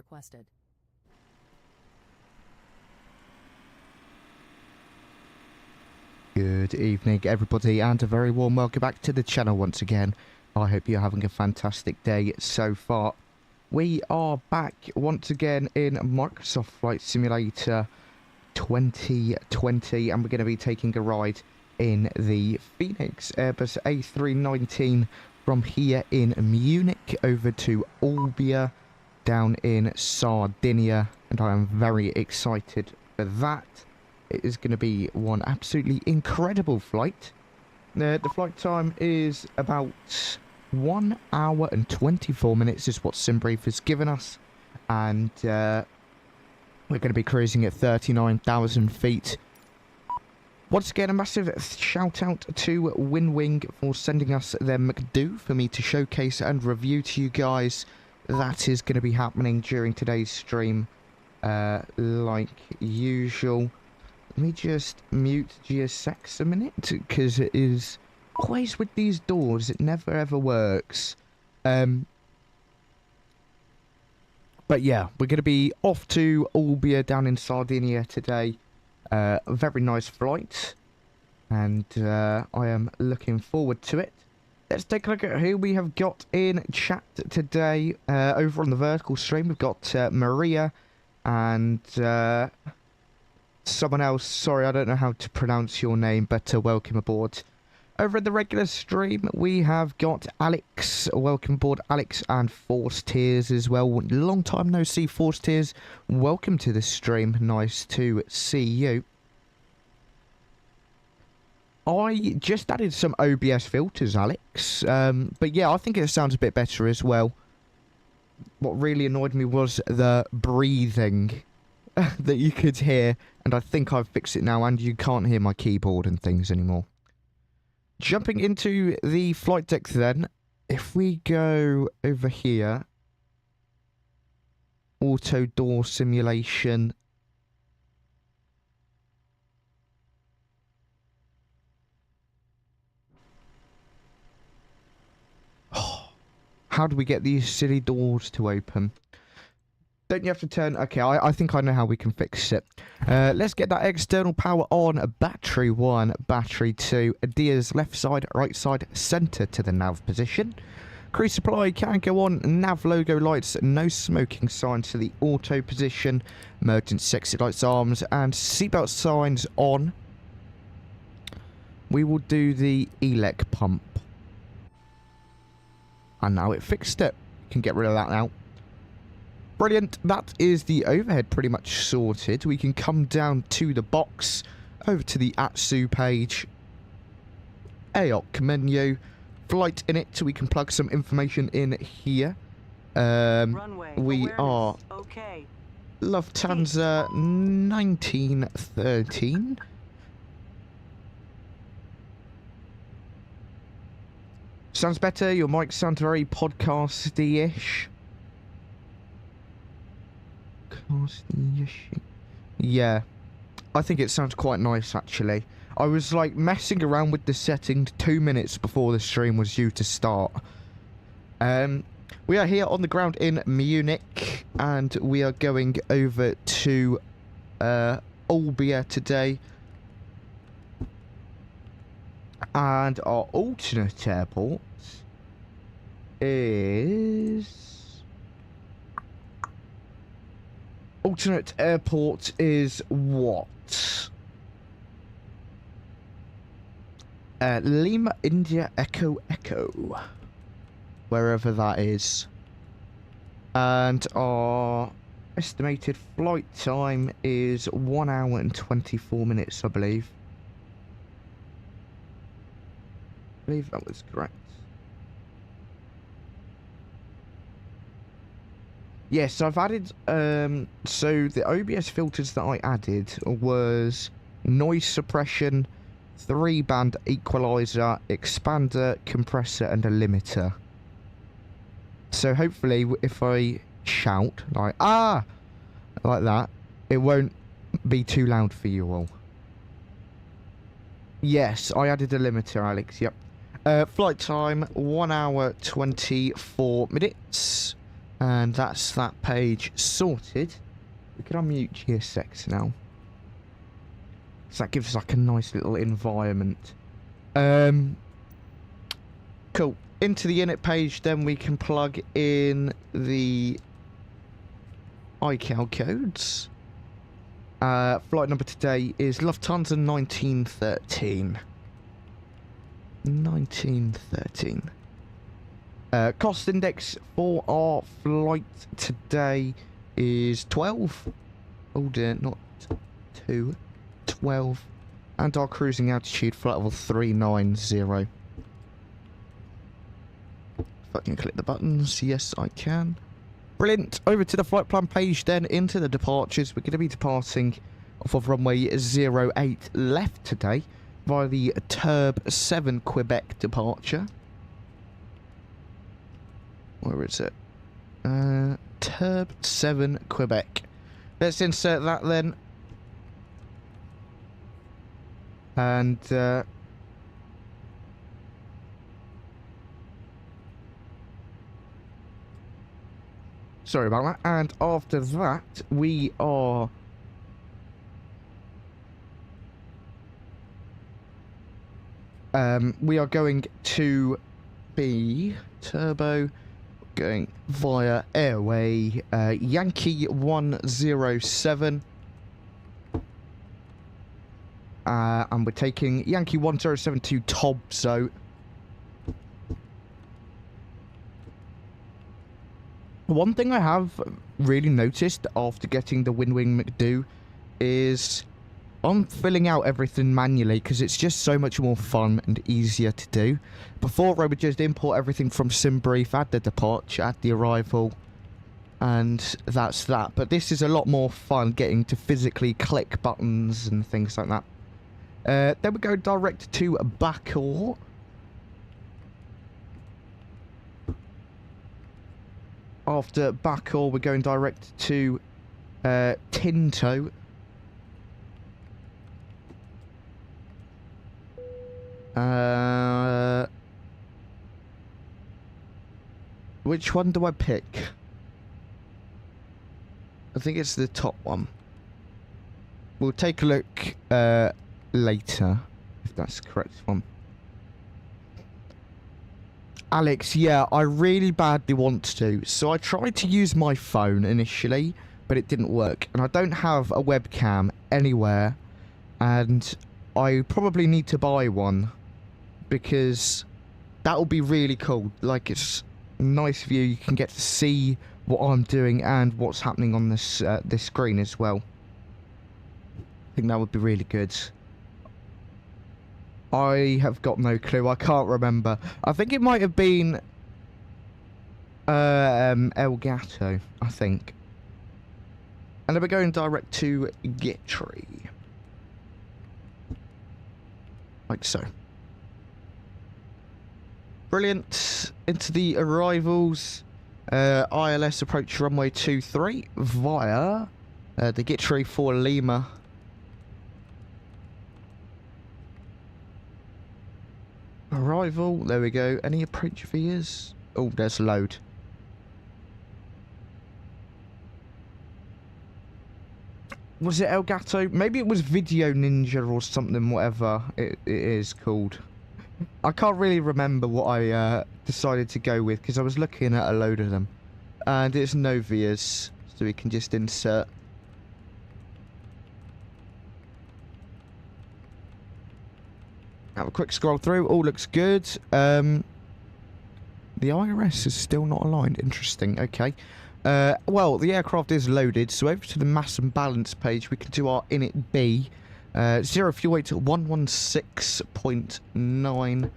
requested. Good evening, everybody, and a very warm welcome back to the channel once again. I hope you're having a fantastic day so far. We are back once again in Microsoft Flight Simulator 2020, and we're going to be taking a ride in the Fenix Airbus A319 from here in Munich over to Olbia down in Sardinia, and I am very excited for that. It is going to be one absolutely incredible flight. The flight time is about 1 hour and 24 minutes is what SimBrief has given us. And we're going to be cruising at 39,000 feet. Once again, a massive shout out to WinWing for sending us their MCDU for me to showcase and review to you guys. That is going to be happening during today's stream like usual. Let me just mute 𝗔𝗶𝗃 a minute, because it is always with these doors, it never ever works. But yeah, we're going to be off to Olbia down in Sardinia today. A very nice flight, and I am looking forward to it. Let's take a look at who we have got in chat today. Over on the vertical stream, we've got Maria and someone else. Sorry, I don't know how to pronounce your name, but welcome aboard. Over in the regular stream, we have got Alex. Welcome aboard, Alex, and 𝗏𝗏𝗏 as well. Long time no see, 𝗏𝗏𝗏. Welcome to the stream. Nice to see you. I just added some OBS filters, Alex. But yeah, I think it sounds a bit better as well. What really annoyed me was the breathing that you could hear, and I think I've fixed it now, and you can't hear my keyboard and things anymore. Jumping into the flight deck then, if we go over here, auto door simulation. Oh, how do we get these silly doors to open? Don't you have to turn... Okay, I think I know how we can fix it. Let's get that external power on. Battery 1, battery 2. Adia's left side, right side, centre to the nav position. Cruise supply can go on. Nav logo lights, no smoking signs to the auto position. Emergency exit lights, arms, and seatbelt signs on. We will do the ELEC pump. And now it fixed it. Can get rid of that now. Brilliant. That is the overhead pretty much sorted. We can come down to the box, over to the 𝗏𝗏𝗏𝗏 page, AOC menu, flight in it, so we can plug some information in here. We are okay. Lufthansa 1913. Sounds better. Your mic sounds very podcasty-ish. Yeah, I think it sounds quite nice actually. I was like messing around with the settings 2 minutes before the stream was due to start. We are here on the ground in Munich, and we are going over to Olbia today. And our alternate airport is... Alternate airport is what? Lima India Echo Echo. Wherever that is. And our estimated flight time is 1 hour and 24 minutes, I believe. I believe that was correct. Yes, I've added, so the OBS filters that I added was noise suppression, 3-band equalizer, expander, compressor, and a limiter. So hopefully if I shout, like, ah, like that, it won't be too loud for you all. Yes, I added a limiter, Alex, yep. Flight time, 1 hour, 24 minutes. And that's that page sorted. We can unmute GSX now. So that gives us like a nice little environment. Cool. Into the init page, then we can plug in the iCal codes. Flight number today is Lufthansa 1913. 1913. Cost index for our flight today is 12. Oh dear, not 2. 12. And our cruising altitude, flight level 390. If I can click the buttons, yes I can. Brilliant. Over to the flight plan page, then into the departures. We're going to be departing off of runway 08 left today via the 𝗃𝗏 Quebec departure. Where is it? 𝗃𝗏 Quebec. Let's insert that then. And sorry about that. And after that, we are going to be turbo, going via airway Yankee 107. And we're taking Yankee 1072 to 𝗏𝗏𝗀𝗀. One thing I have really noticed after getting the WinWing MCDU is I'm filling out everything manually because it's just so much more fun and easier to do. Before, I would just import everything from SimBrief, add the departure, add the arrival, and that's that. But this is a lot more fun getting to physically click buttons and things like that. Then we go direct to 𝗏𝗂𝗀. After 𝗏𝗂𝗀, we're going direct to Tinto. Which one do I pick? I think it's the top one. We'll take a look later, if that's the correct one. Alex, yeah, I really badly want to. So I tried to use my phone initially, but it didn't work. And I don't have a webcam anywhere. And I probably need to buy one, because that will be really cool. Like, it's a nice view. You can get to see what I'm doing and what's happening on this this screen as well. I think that would be really good. I have got no clue. I can't remember. I think it might have been Elgato, I think. And then we're going direct to 𝗏𝗏𝗃𝗏. Like so. Brilliant. Into the arrivals. ILS approach runway 23 via the 𝗏𝗏𝗃𝗏 for Lima. Arrival, there we go. Any approach vias? Oh, there's a load. Was it Elgato? Maybe it was Video Ninja or something, whatever it is called. I can't really remember what I decided to go with, because I was looking at a load of them. And it's no vias, so we can just insert. Have a quick scroll through. All looks good. The IRS is still not aligned. Interesting. Okay. Well, the aircraft is loaded, so over to the mass and balance page, we can do our init B. 0 fuel weight 116.9,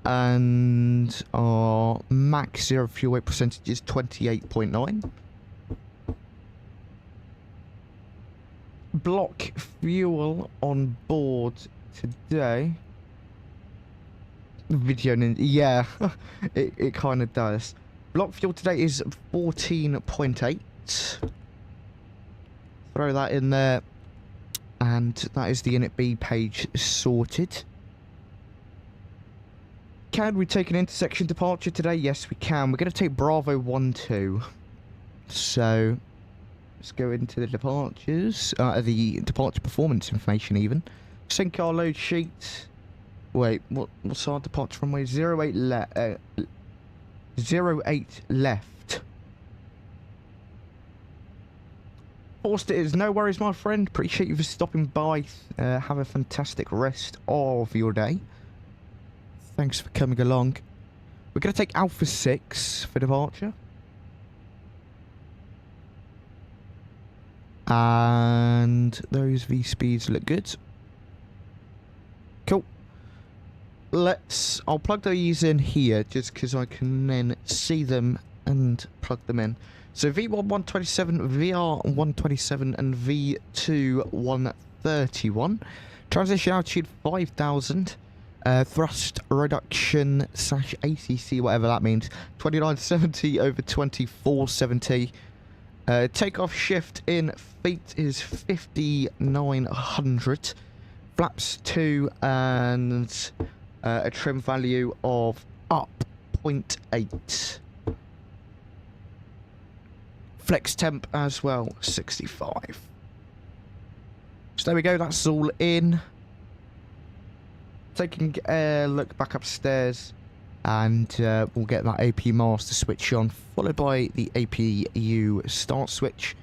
and our max 0 fuel weight percentage is 28.9. Block fuel on board today. Video Ninja, yeah, it kind of does. Block fuel today is 14.8. Throw that in there, and that is the init B page sorted. Can we take an intersection departure today? Yes, we can. We're going to take Bravo 12. So let's go into the departures, the departure performance information even. Sync our load sheet. Wait, what's our departure runway? 08 left. Forced it is, no worries my friend. Appreciate you for stopping by. Have a fantastic rest of your day. Thanks for coming along. We're going to take Alpha 6 for departure. And those V speeds look good. Cool. I'll plug these in here just because I can then see them and plug them in. So V1 127, VR 127 and V2 131. Transition altitude 5,000. Thrust reduction / ACC, whatever that means, 2970 over 2470. Takeoff shift in feet is 5,900. Flaps 2 and a trim value of up 0.8. Flex temp as well, 65. So there we go, that's all in. Taking a look back upstairs, and we'll get that AP master switch on, followed by the APU start switch.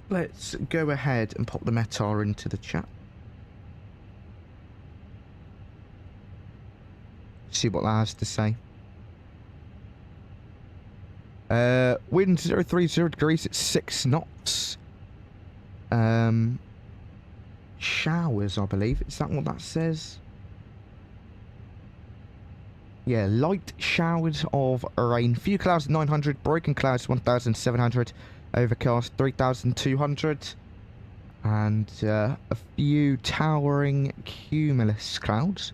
Let's go ahead and pop the METAR into the chat. See what that has to say. Wind 030 degrees at 6 knots. Showers, I believe. Is that what that says? Yeah, light showers of rain. Few clouds 900, broken clouds 1,700, overcast 3,200, and a few towering cumulus clouds.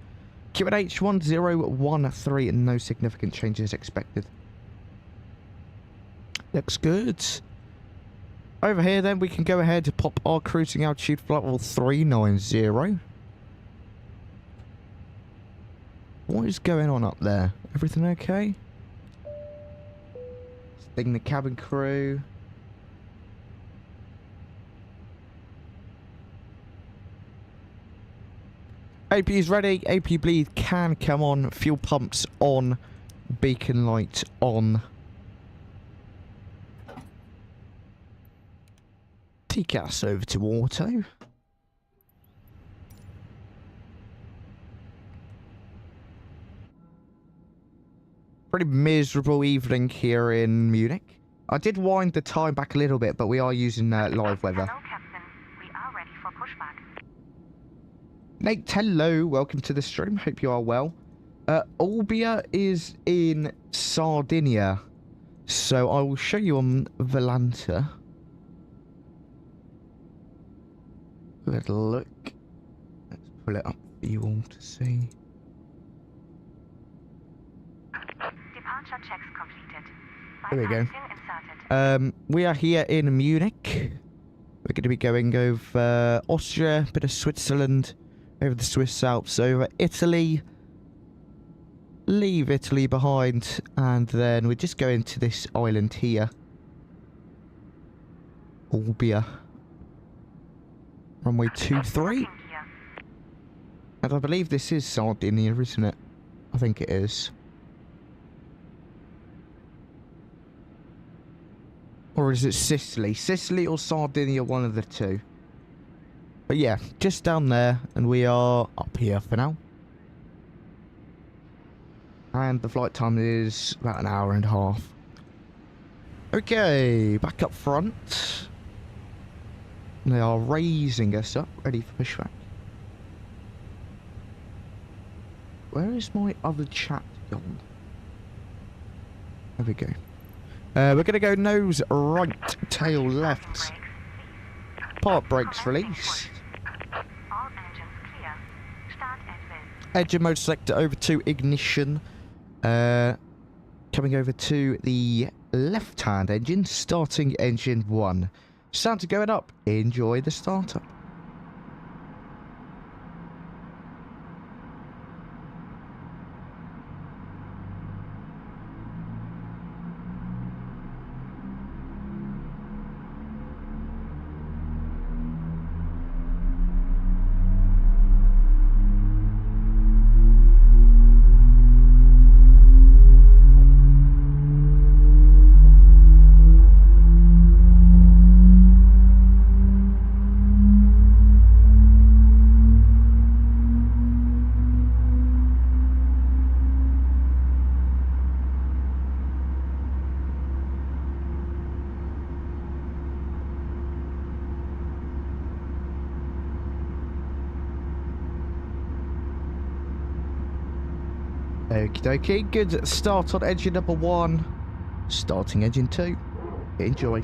QNH 1013, and no significant changes expected. Looks good. Over here then we can go ahead to pop our cruising altitude flight level 390. What is going on up there? Everything okay? Sting the cabin crew. AP is ready. AP bleed can come on. Fuel pumps on. Beacon light on. TCAS over to auto. Pretty miserable evening here in Munich. I did wind the time back a little bit, but we are using live weather. Hello, Captain. We are ready for pushback. Nate, hello. Welcome to the stream. Hope you are well. Olbia is in Sardinia, so I will show you on Volanta. Little look. Let's pull it up for you all to see. Departure checks completed. There we go. Inserted. We are here in Munich. We're going to be going over Austria, a bit of Switzerland, over the Swiss Alps, over Italy. Leave Italy behind, and then we just go into this island here. Olbia. Runway 23. And I believe this is Sardinia, isn't it? I think it is. Or is it Sicily? Sicily or Sardinia, one of the two. But yeah, just down there, and we are up here for now. And the flight time is about an hour and a half. Okay, back up front. They are raising us up, ready for pushback. Where is my other chat gone? There we go. We're going to go nose right, tail left. Part brakes released. All engines clear. Start at will. Engine mode selector over to ignition. Coming over to the left-hand engine, starting engine 1. Sounds are going up. Enjoy the startup. Okie dokie, good start on engine number 1. Starting engine 2. Enjoy.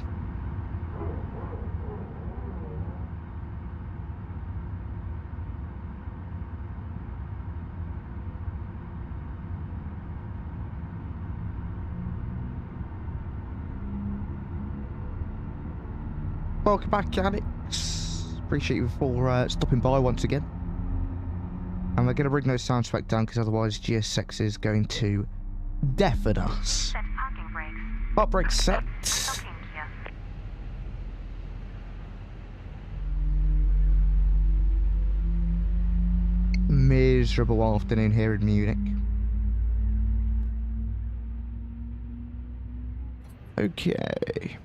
Welcome back, Alex. Appreciate you for stopping by once again. And we're going to bring those sounds back down because otherwise GS6 is going to deafen us. Set parking brakes. Park brakes set. Locking gear. Miserable afternoon here in Munich. Okay.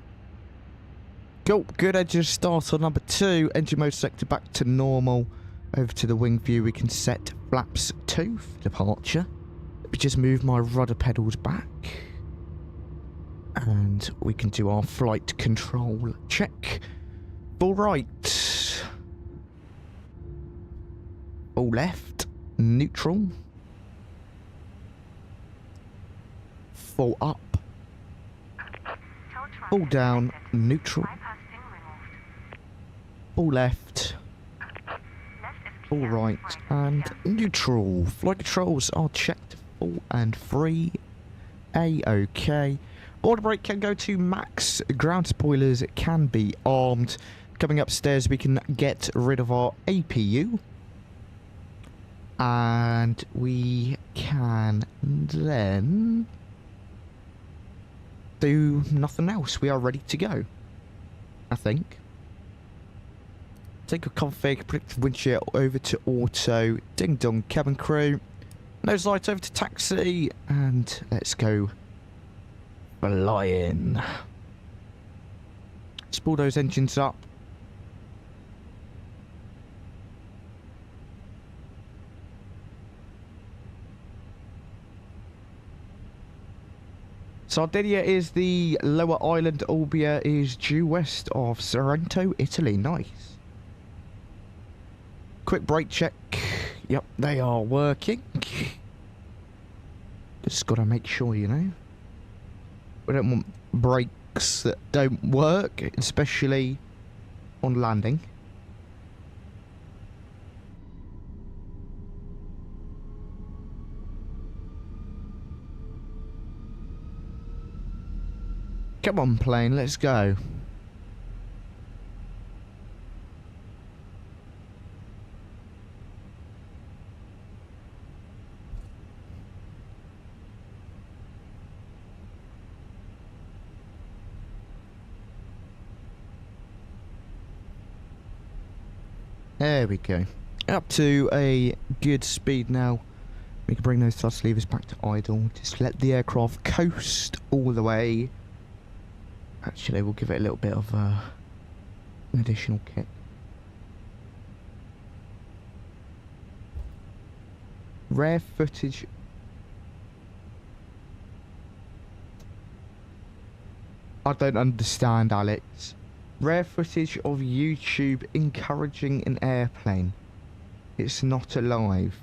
Cool, good engine start on number 2. Engine mode selected back to normal. Over to the wing view, we can set flaps 2 for departure. Let me just move my rudder pedals back. And we can do our flight control check. Full right. Full left. Neutral. Full up. Full down. Neutral. Full left. Full right and neutral. Flight controls are checked full and free. A-OK. Order brake can go to max. Ground spoilers can be armed. Coming upstairs we can get rid of our APU. And we can then do nothing else. We are ready to go, I think. Take a config, predicted wind shear over to auto, ding dong cabin crew, nose light over to taxi, and let's go flying. Spool those engines up. Sardinia is the lower island. Olbia is due west of Sorrento, Italy. Nice. Quick brake check. Yep, they are working. Just gotta make sure, you know. We don't want brakes that don't work, especially on landing. Come on, plane, let's go. There we go. Up to a good speed now. We can bring those thrust levers back to idle. Just let the aircraft coast all the way. Actually, we'll give it a little bit of an additional kick. Rare footage. I don't understand, Alex. Rare footage of YouTube encouraging an airplane. It's not alive.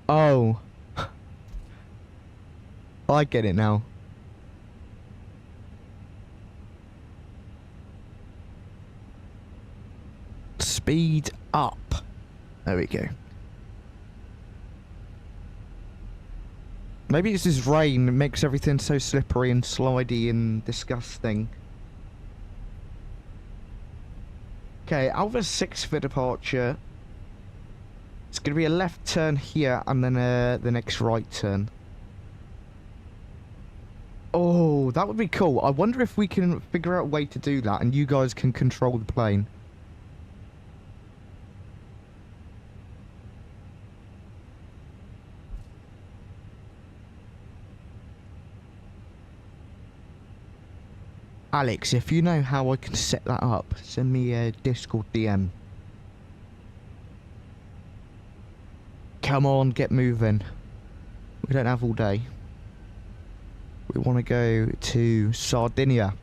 Oh. I get it now. Speed up. There we go. Maybe it's this rain that makes everything so slippery and slidey and disgusting. Okay, Alpha 6 for departure. It's going to be a left turn here and then the next right turn. Oh, that would be cool. I wonder if we can figure out a way to do that and you guys can control the plane. Alex, if you know how I can set that up, send me a Discord DM. Come on, get moving. We don't have all day. We want to go to Sardinia.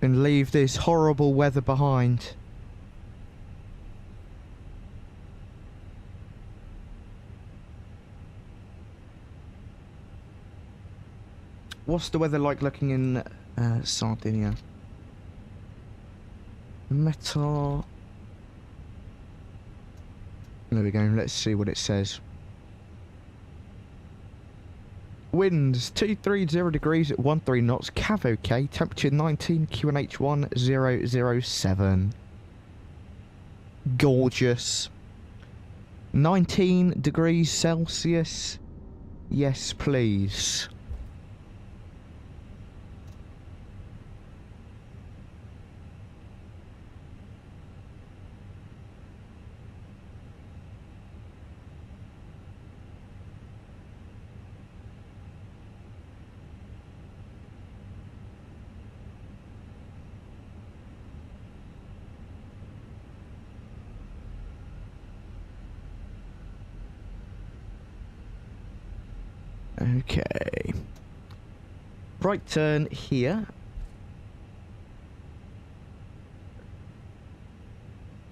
and leave this horrible weather behind. What's the weather like looking in Sardinia? Meta. There we go. Let's see what it says. Winds 230 degrees at 13 knots. Cav OK. Temperature 19. QNH 1007. Gorgeous. 19 degrees Celsius. Yes, please. Okay. Right turn here.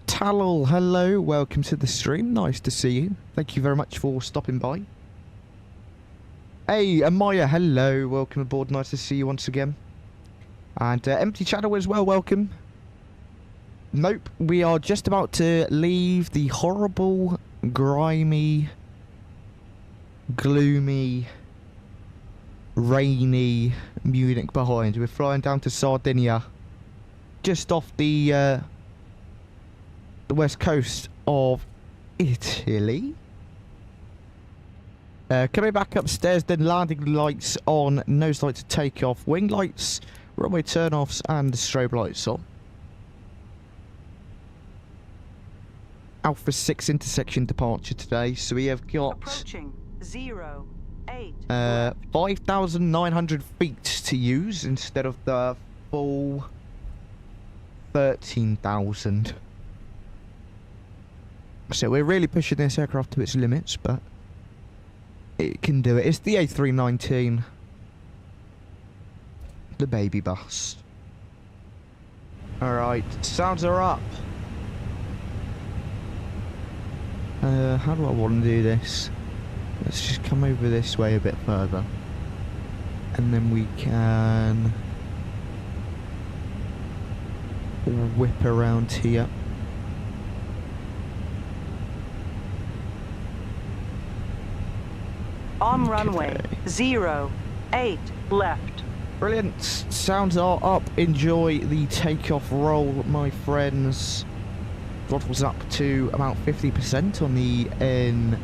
Talal, hello, welcome to the stream. Nice to see you. Thank you very much for stopping by. Hey, Amaya, hello, welcome aboard. Nice to see you once again. And Empty Channel as well, welcome. Nope, we are just about to leave the horrible, grimy, gloomy, rainy Munich behind. We're flying down to Sardinia, just off the west coast of Italy. Coming back upstairs, then landing lights on, nose lights to take off, wing lights, runway turn-offs, and strobe lights on. Alpha 6 intersection departure today, so we have got approaching 08 5,900 feet to use instead of the full 13,000. So we're really pushing this aircraft to its limits, but it can do it. It's the A319, the baby bus. Alright, sounds are up. How do I want to do this? Let's just come over this way a bit further. And then we can whip around here. On runway 08 left. Brilliant. Sounds are up. Enjoy the takeoff roll, my friends. Throttle's up to about 50% on the N1.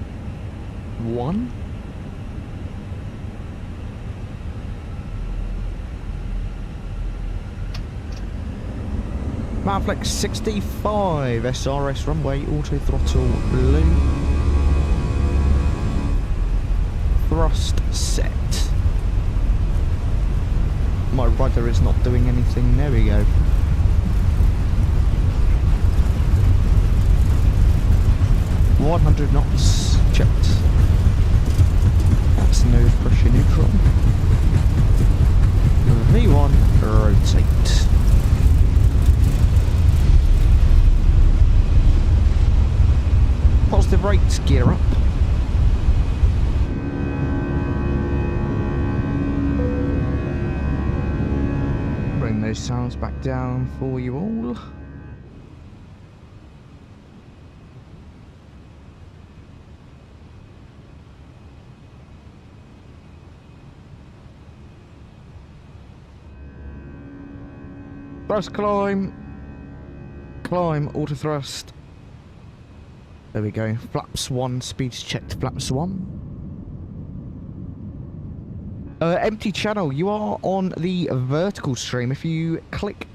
Maverick 65 SRS runway, auto throttle blue. Thrust set. My rudder is not doing anything. There we go. $100 knots checked. That's nose pressure neutral. V1 rotate. Positive rates, gear up. Bring those sounds back down for you all. Thrust climb. Climb, auto thrust. There we go. Flaps 1, speeds checked, flaps 1. Empty channel, you are on the vertical stream. If you click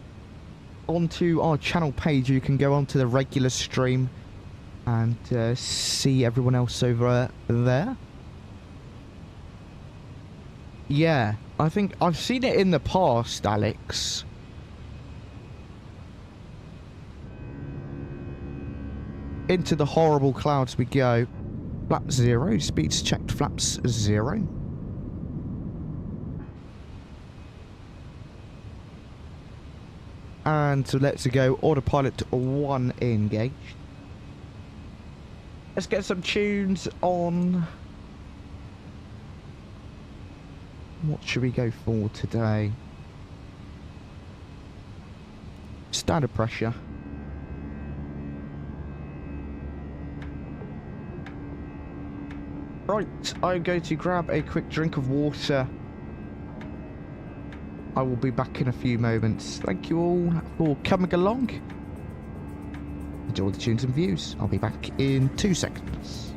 onto our channel page, you can go onto the regular stream and see everyone else over there. Yeah, I think I've seen it in the past, Alex. Into the horrible clouds we go. Flap 0, speeds checked, flaps 0. And so let's go. Autopilot 1 engaged. Let's get some tunes on. What should we go for today? Standard pressure. Right, I'm going to grab a quick drink of water. I will be back in a few moments. Thank you all for coming along. Enjoy the tunes and views. I'll be back in 2 seconds.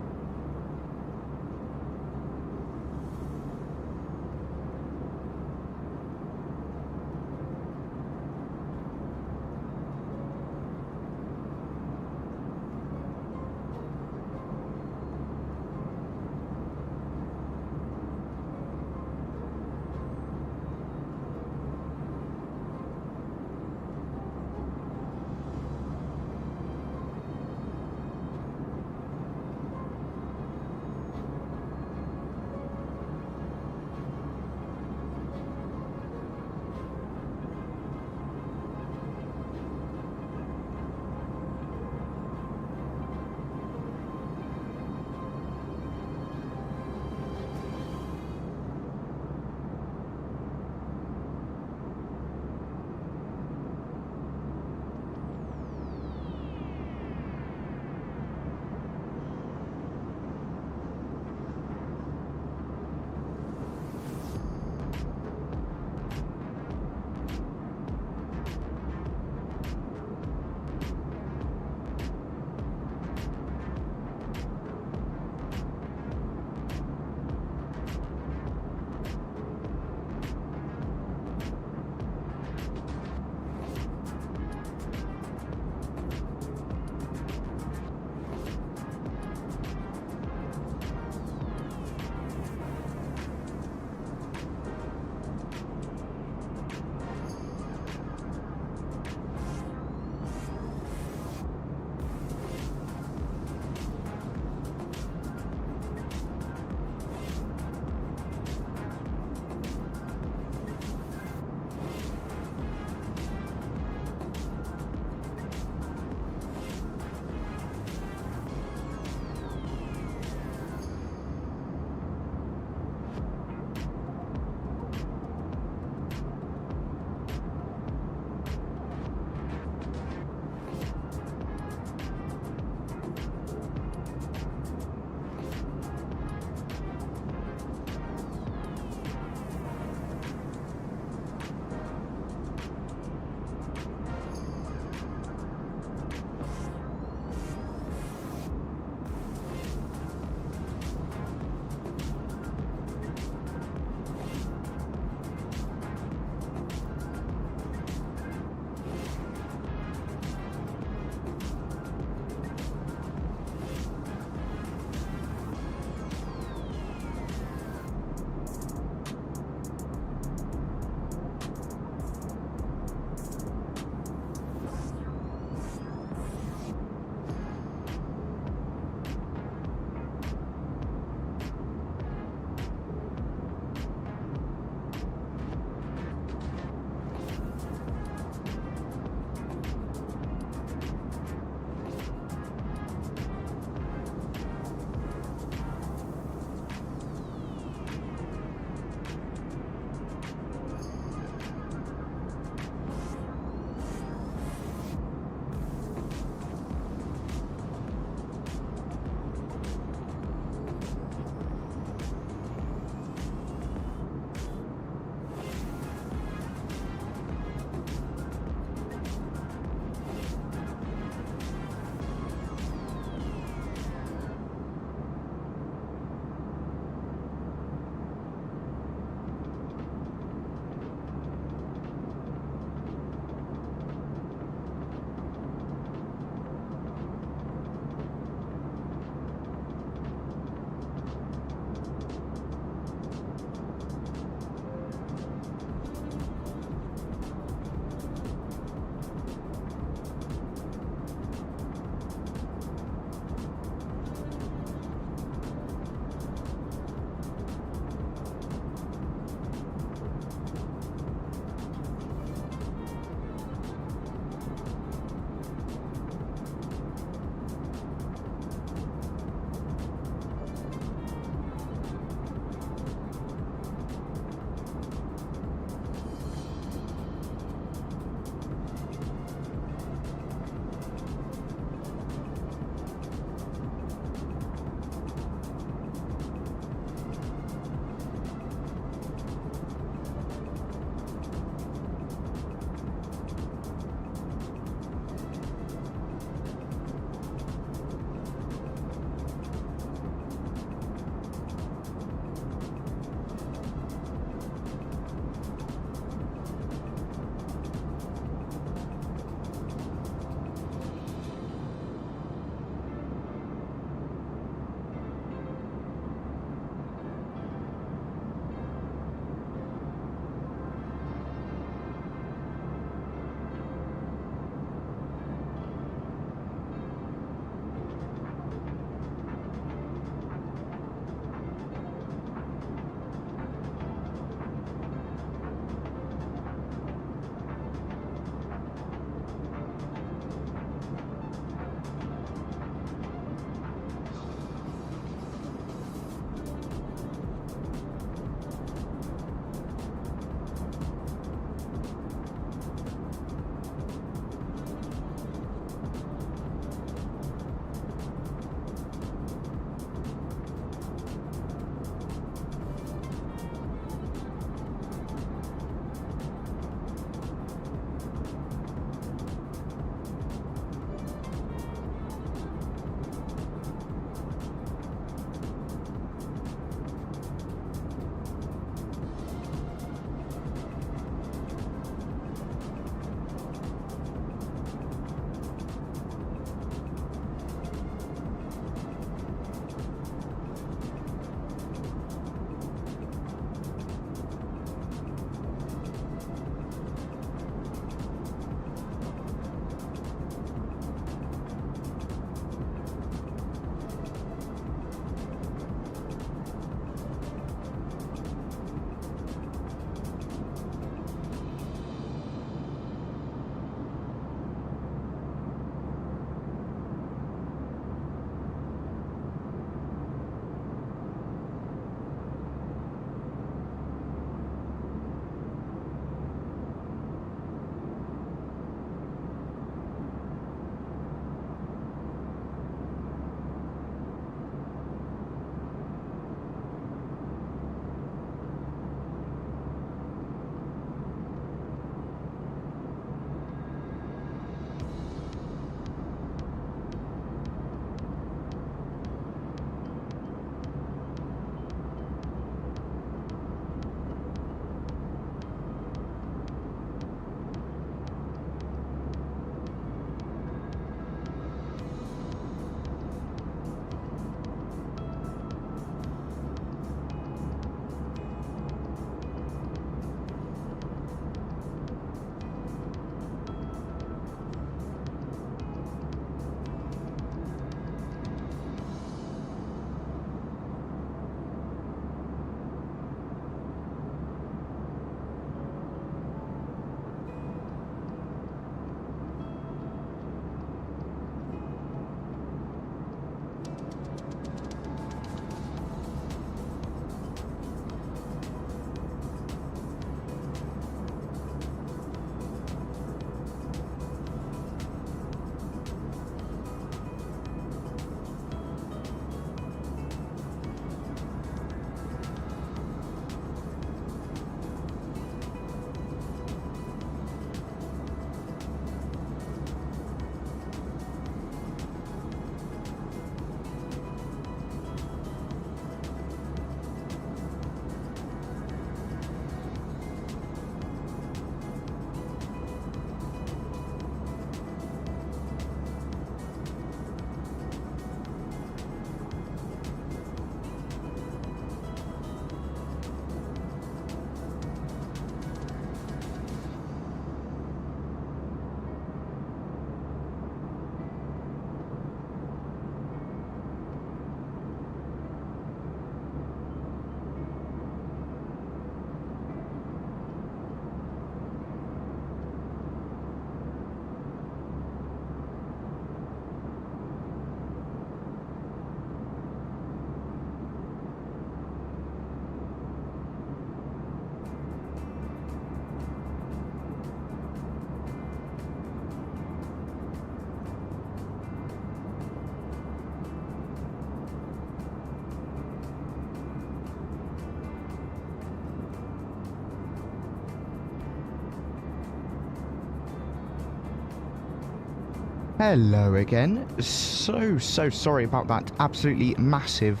Hello again. So sorry about that absolutely massive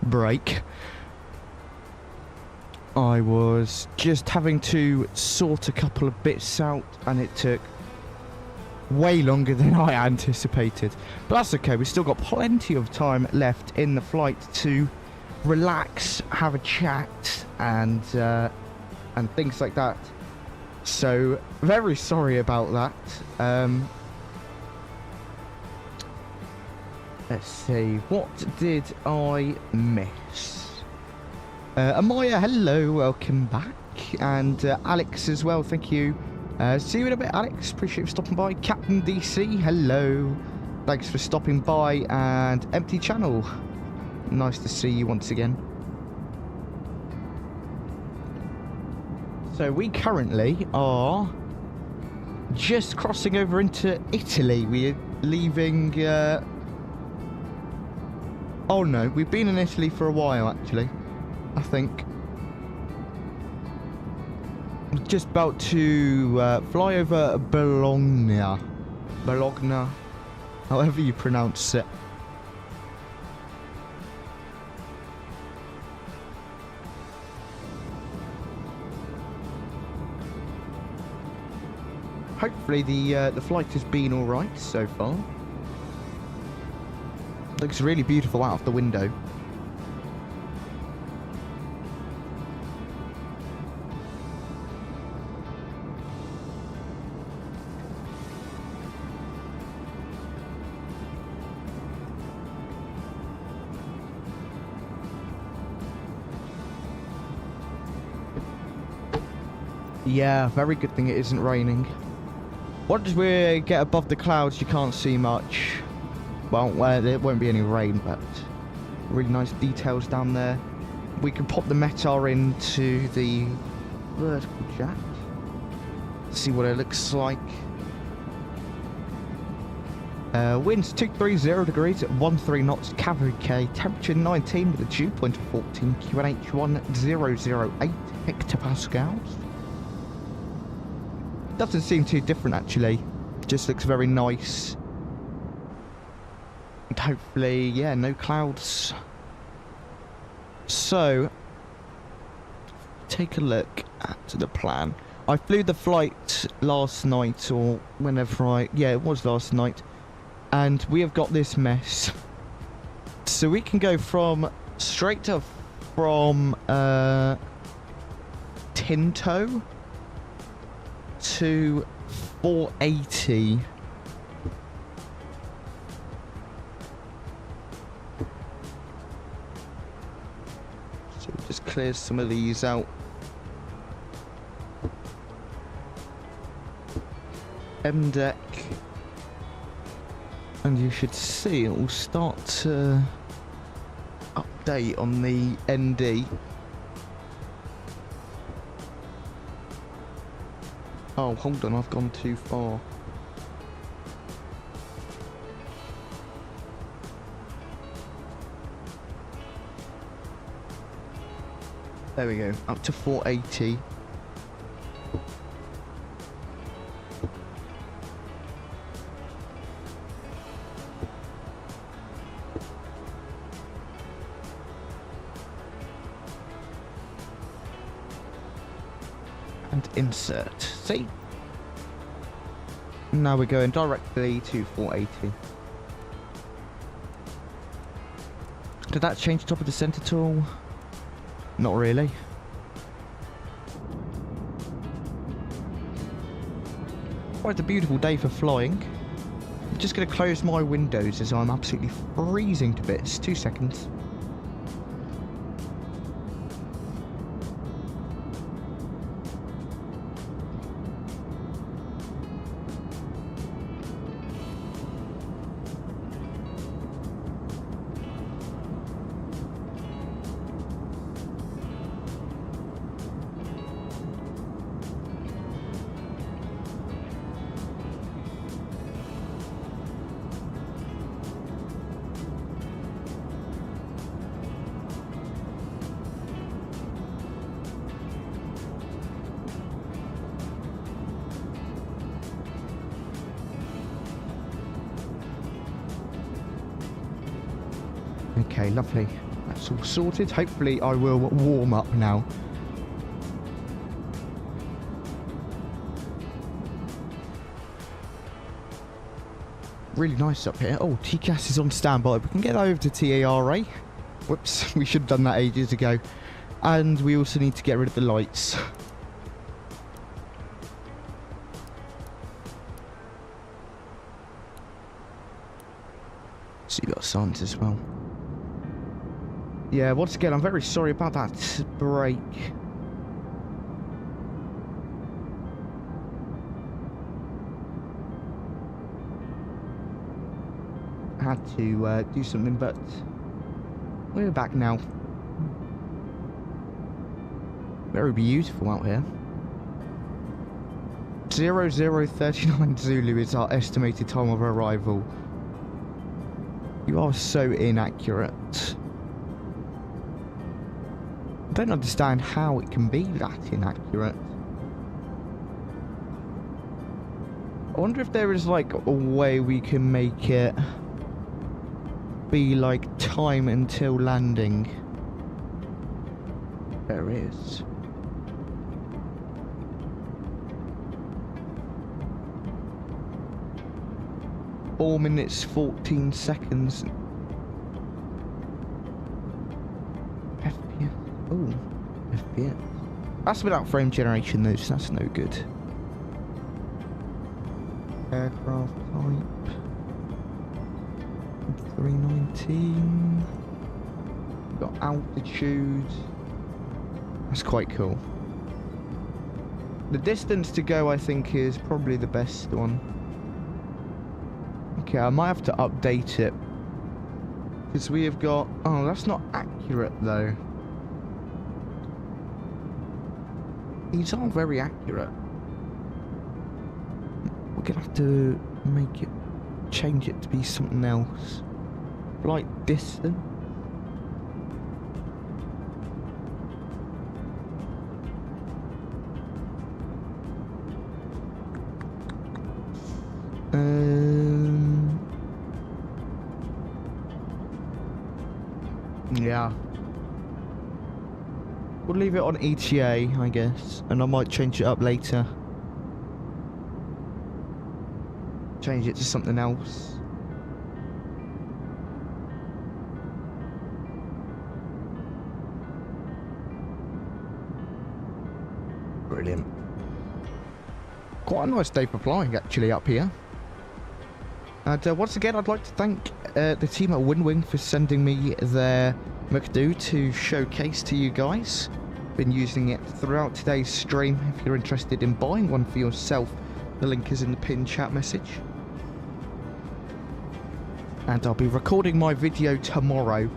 break. I was just having to sort a couple of bits out and it took way longer than I anticipated. But that's okay, we've still got plenty of time left in the flight to relax, have a chat and things like that. So, very sorry about that. Let's see, what did I miss? Amaya, hello, welcome back. And Alex as well, thank you. See you in a bit, Alex. Appreciate you stopping by. Captain DC, hello. Thanks for stopping by. And Empty Channel, nice to see you once again. So we currently are just crossing over into Italy. We're leaving... Oh no, we've been in Italy for a while actually, I think. I'm just about to fly over Bologna, however you pronounce it. Hopefully the flight has been all right so far. Looks really beautiful out of the window. Yeah, very good thing it isn't raining. Once we get above the clouds, you can't see much. Well, there won't be any rain, but really nice details down there. We can pop the METAR into the vertical jet. See what it looks like. Winds 230 degrees at 13 knots, cavalry K, temperature 19 with a dew point of 14, QNH 1008 hectopascals. Doesn't seem too different actually, just looks very nice. And hopefully, yeah, no clouds. So, take a look at the plan. I flew the flight last night, or whenever yeah, it was last night. And we have got this mess. So we can go straight from Tinto to 480. So just clear some of these out. M deck. And you should see it will start to update on the ND. Oh, hold on, I've gone too far. There we go, up to 480. And insert. See? Now we're going directly to 480. Did that change the top of the centre at all? Not really. Quite a beautiful day for flying. I'm just going to close my windows as I'm absolutely freezing to bits. 2 seconds. Okay, lovely. That's all sorted. Hopefully I will warm up now. Really nice up here. Oh, TCAS is on standby. We can get over to TARA. Whoops, we should have done that ages ago. And we also need to get rid of the lights. So you got signs as well. Yeah, once again, I'm very sorry about that break. I had to do something, but we're back now. Very beautiful out here. 0039 Zulu is our estimated time of arrival. You are so inaccurate. I don't understand how it can be that inaccurate. I wonder if there is like a way we can make it be like time until landing. There is. Four minutes 14 seconds. FPS. Oh, FPS. That's without frame generation though, so that's no good. Aircraft type 319. Got altitude. That's quite cool. The distance to go, I think, is probably the best one. Okay, I might have to update it. Because we have got... Oh, that's not accurate, though. These aren't very accurate. We're going to have to make it... change it to be something else. Flight distance. Yeah. We'll leave it on ETA, I guess, and I might change it up later. Change it to something else. Brilliant. Quite a nice day for flying, actually, up here. And once again, I'd like to thank the team at WinWing for sending me their MCDU to showcase to you guys. Been using it throughout today's stream. If you're interested in buying one for yourself, the link is in the pinned chat message. And I'll be recording my video tomorrow,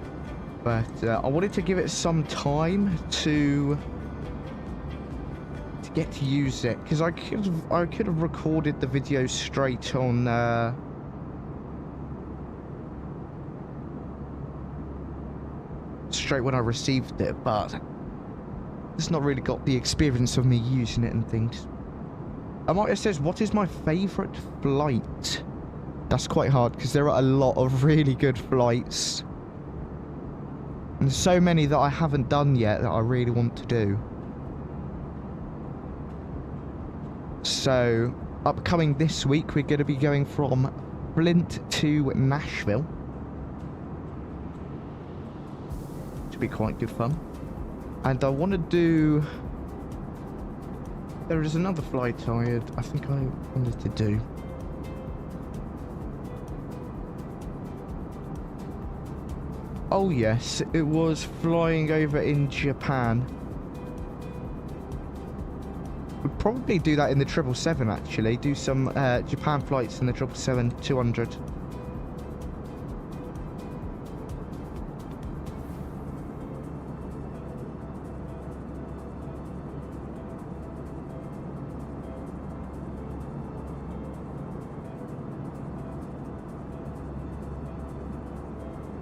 but I wanted to give it some time to get to use it, because I could have recorded the video straight on straight when I received it, but it's not really got the experience of me using it and things. It says, what is my favourite flight? That's quite hard, because there are a lot of really good flights. And so many that I haven't done yet that I really want to do. So, upcoming this week, we're going to be going from Flint to Nashville. Should be quite good fun. And I want to do... There is another flight I think I wanted to do. Oh yes, it was flying over in Japan. Would probably do that in the 777 actually. Do some Japan flights in the 777-200.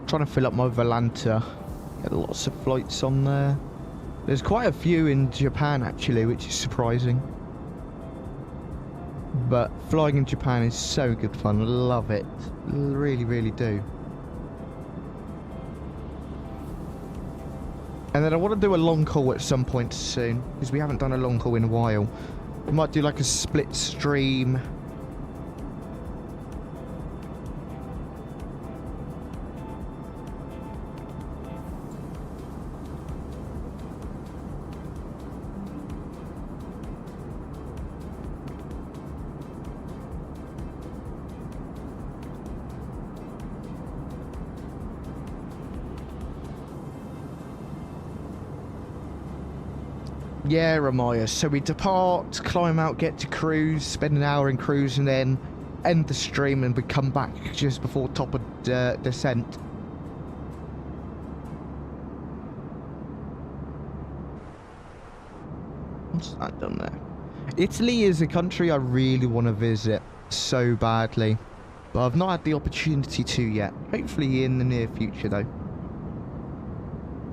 Trying to fill up my Volanta. Get lots of flights on there. There's quite a few in Japan actually, which is surprising. But flying in Japan is so good fun. I love it. Really, really do. And then I want to do a long haul at some point soon, because we haven't done a long haul in a while. We might do like a split stream. Yeah, Ramaya. So we depart, climb out, get to cruise, spend an hour in cruise, and then end the stream, and we come back just before top of descent. What's that done there? Italy is a country I really want to visit so badly, but I've not had the opportunity to yet. Hopefully in the near future, though.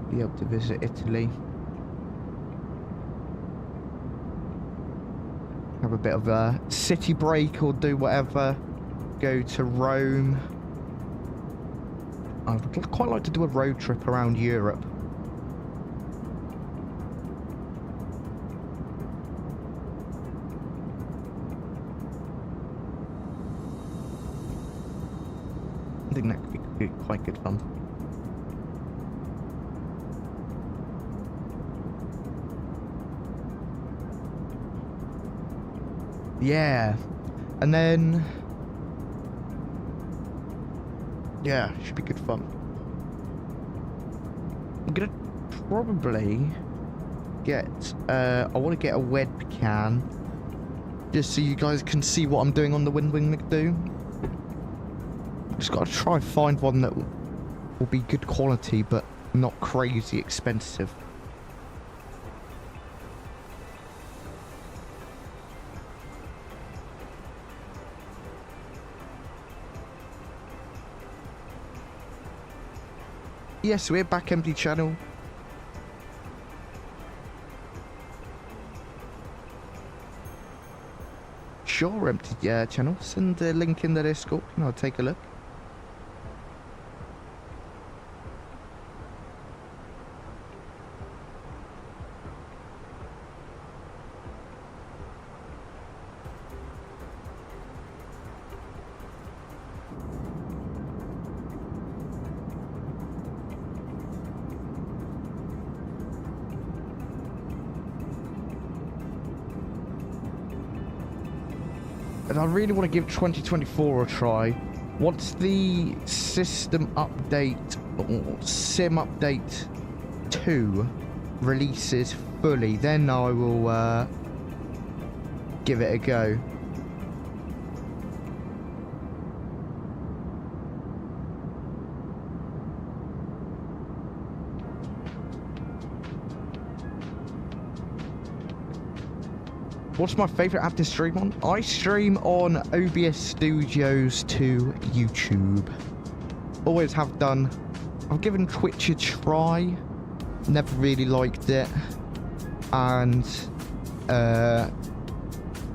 Be able to visit Italy. Have a bit of a city break or do whatever. Go to Rome. I would quite like to do a road trip around Europe. I think that could be quite good fun. Yeah, and then yeah, should be good fun. I'm gonna probably get I want to get a webcam just so you guys can see what I'm doing on the WinWing McDo. Just gotta try and find one that will be good quality but not crazy expensive. Yes, we're back, empty channel. Sure, empty channel. Send a link in the Discord and I'll take a look. And I really want to give 2024 a try. Once the system update or sim update 2 releases fully, then I will give it a go. What's my favourite app to stream on? I stream on OBS Studios to YouTube. Always have done. I've given Twitch a try. Never really liked it. And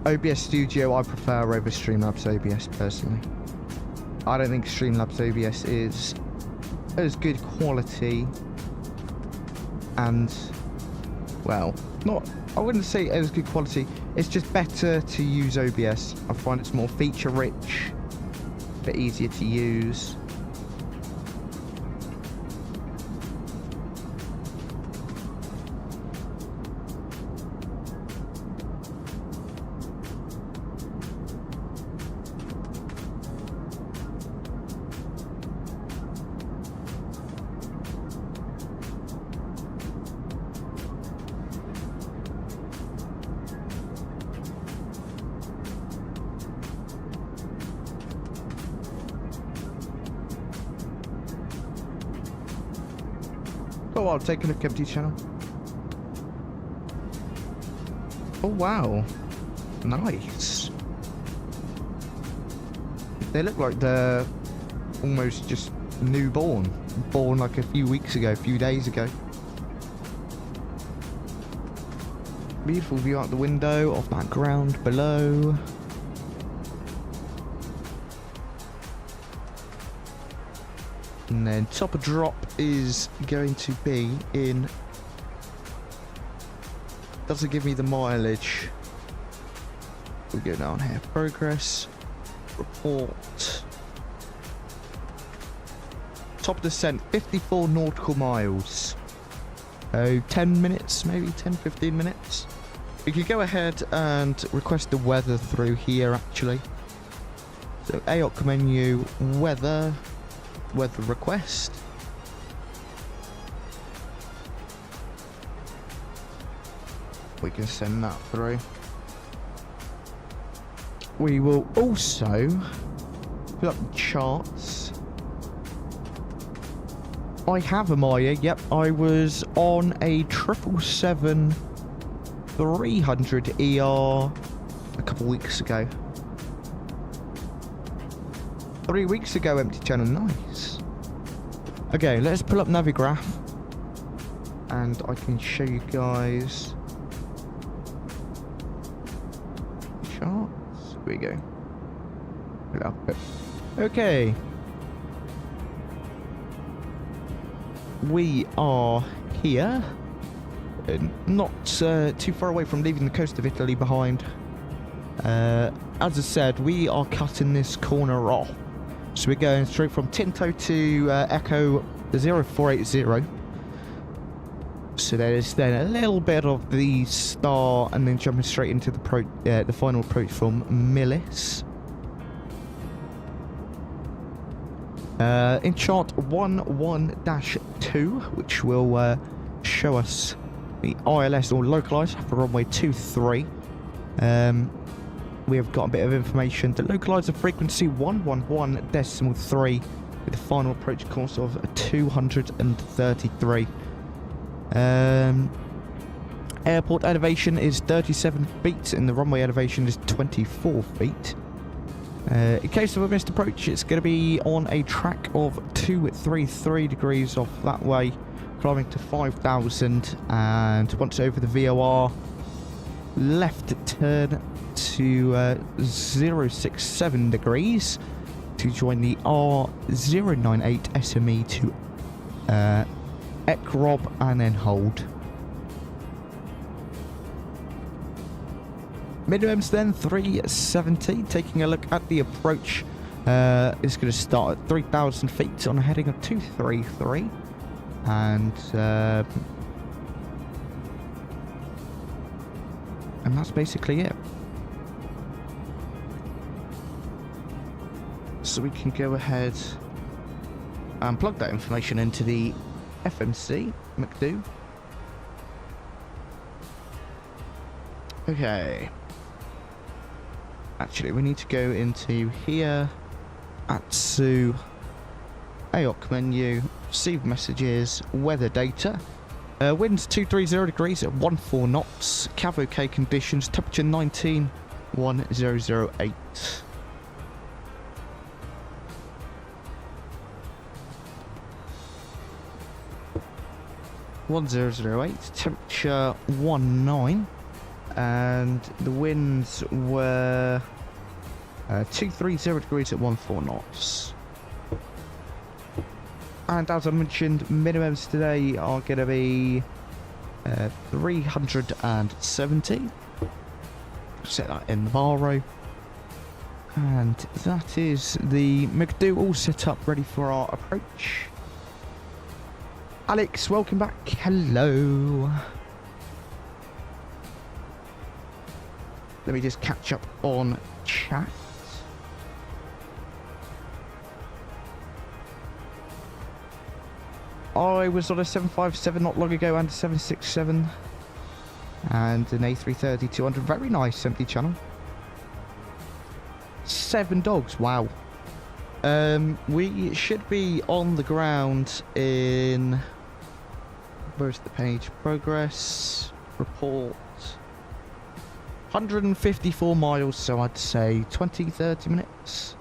OBS Studio I prefer over Streamlabs OBS personally. I don't think Streamlabs OBS is as good quality and, well, not, I wouldn't say as good quality. It's just better to use OBS. I find it's more feature rich, a bit easier to use. Oh, I'll take a look at the channel. Oh, wow. Nice. They look like they're almost just newborn. Born like a few weeks ago, a few days ago. Beautiful view out the window of that ground below. And then top of drop is going to be in Doesn't give me the mileage. We go down here. Progress. Report. Top descent, 54 nautical miles. Oh, 10 minutes, maybe 10, 15 minutes. We could go ahead and request the weather through here, actually. So, 𝗂𝐴𝐴𝐻 menu, weather request. We can send that through. We will also put up the charts. I have a 𝗦𝗽𝗶𝗶𝗵𝗶. Yep, I was on a 777-300ER a couple weeks ago. 3 weeks ago, empty channel. Nice. Okay, let's pull up Navigraph. And I can show you guys charts. Here we go. Pull it up. Okay. We are here. Not too far away from leaving the coast of Italy behind. As I said, we are cutting this corner off. So we're going straight from Tinto to Echo 0480. So there's then a little bit of the star and then jumping straight into the final approach from Millis. In chart 11-2, which will show us the ILS or localized for runway 23. We have got a bit of information. The localizer frequency 111.3 with a final approach course of 233. Airport elevation is 37 feet and the runway elevation is 24 feet. In case of a missed approach, it's going to be on a track of 233 degrees off that way, climbing to 5,000, and once over the VOR, left turn to 067 degrees to join the R098 SME to 𝗂𝐴𝐻 and then hold. Minimums then 370. Taking a look at the approach, it's going to start at 3,000 feet on a heading of 233, and that's basically it. So we can go ahead and plug that information into the FMC MCDU. Okay. Actually, we need to go into here, 𝗏𝗏 menu, receive messages, weather data. Winds 230 degrees at 14 knots, cav OK conditions, temperature 19,1008. Temperature 19, and the winds were 230 degrees at 14 knots. And as I mentioned, minimums today are going to be 370. Set that in the bar row. And that is the MCDU all set up, ready for our approach. Alex, welcome back. Hello. Let me just catch up on chat. I was on a 757 not long ago and a 767 and an A330-200. Very nice, empty channel. 7 dogs, wow. We should be on the ground in... Where's the page? Progress, report. 154 miles, so I'd say 20-30 minutes.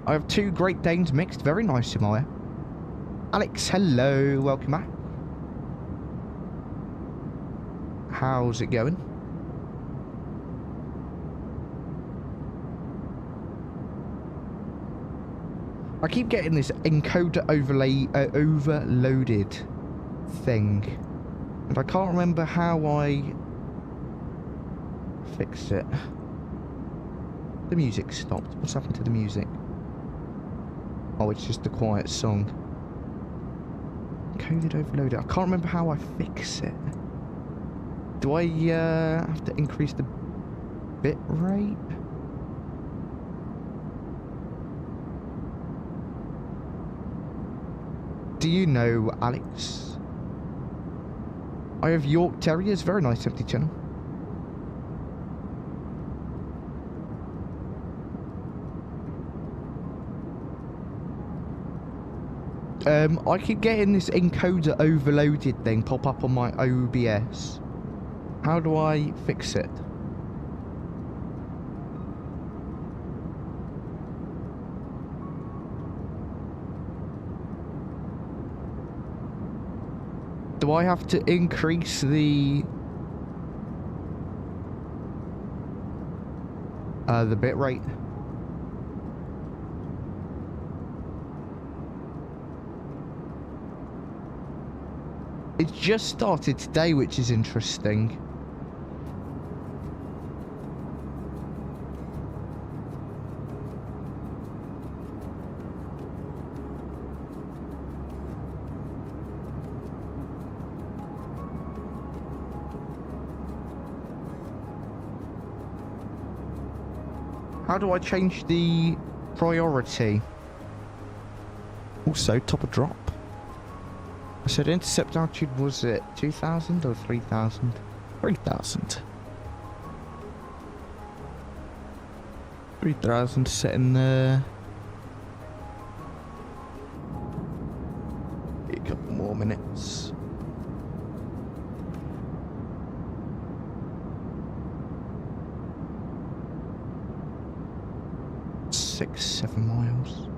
I have 2 Great Danes mixed. Very nice, Samaya. Alex, hello. Welcome back. How's it going? I keep getting this encoder overloaded thing, and I can't remember how I fix it? The music stopped. What's happened to the music? Oh, it's just a quiet song. Encoded, overloaded. I can't remember how I fix it. Do I have to increase the bit rate? Do you know, Alex? I have York Terriers. Very nice empty channel. I keep getting this encoder overloaded thing pop up on my OBS. How do I fix it? Do I have to increase the bit rate? It just started today, which is interesting. How do I change the priority? Also, top of drop. I said intercept altitude, was it 2,000 or 3,000? 3,000. 3,000 set in there. A couple more minutes. Six, 7 miles.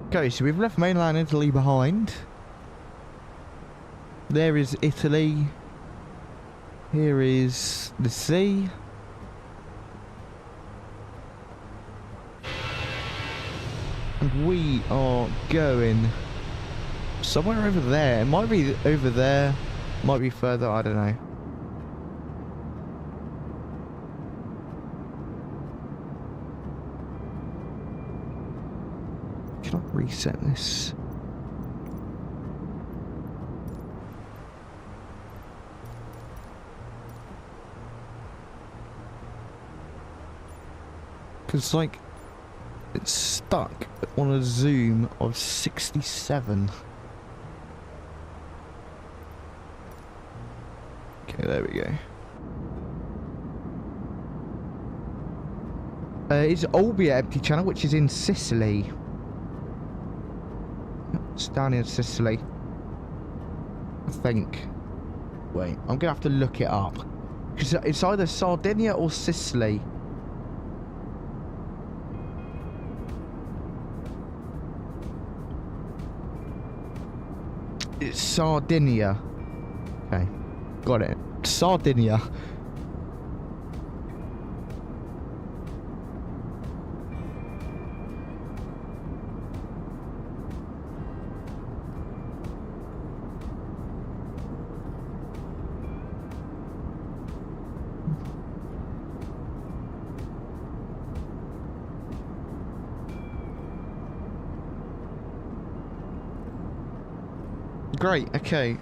Okay, so we've left mainland Italy behind. There is Italy. Here is the sea. And we are going somewhere over there. It might be over there, might be further, I don't know. Can I reset this? Because, like, it's stuck on a zoom of 67. Okay, there we go. It's Olbia empty channel, which is in Sicily. It's down in Sicily, I think. Wait, I'm gonna have to look it up, because it's either Sardinia or Sicily. It's Sardinia. Okay, got it. Sardinia. Great, okay.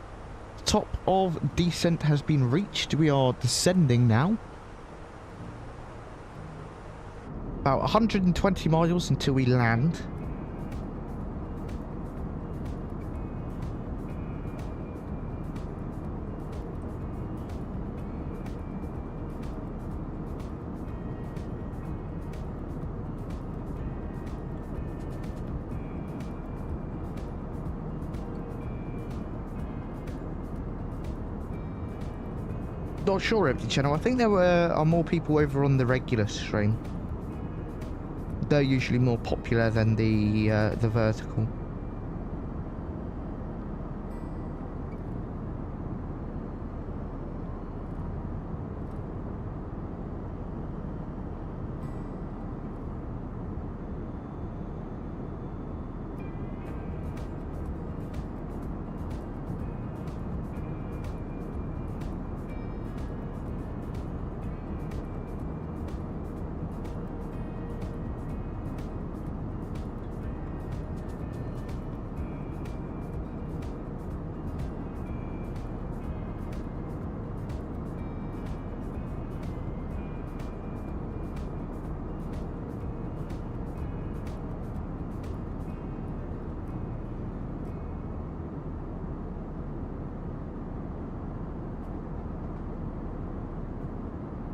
Top of descent has been reached. We are descending now. About 120 miles until we land. Not sure, empty channel. I think there are more people over on the regular stream. They're usually more popular than the vertical.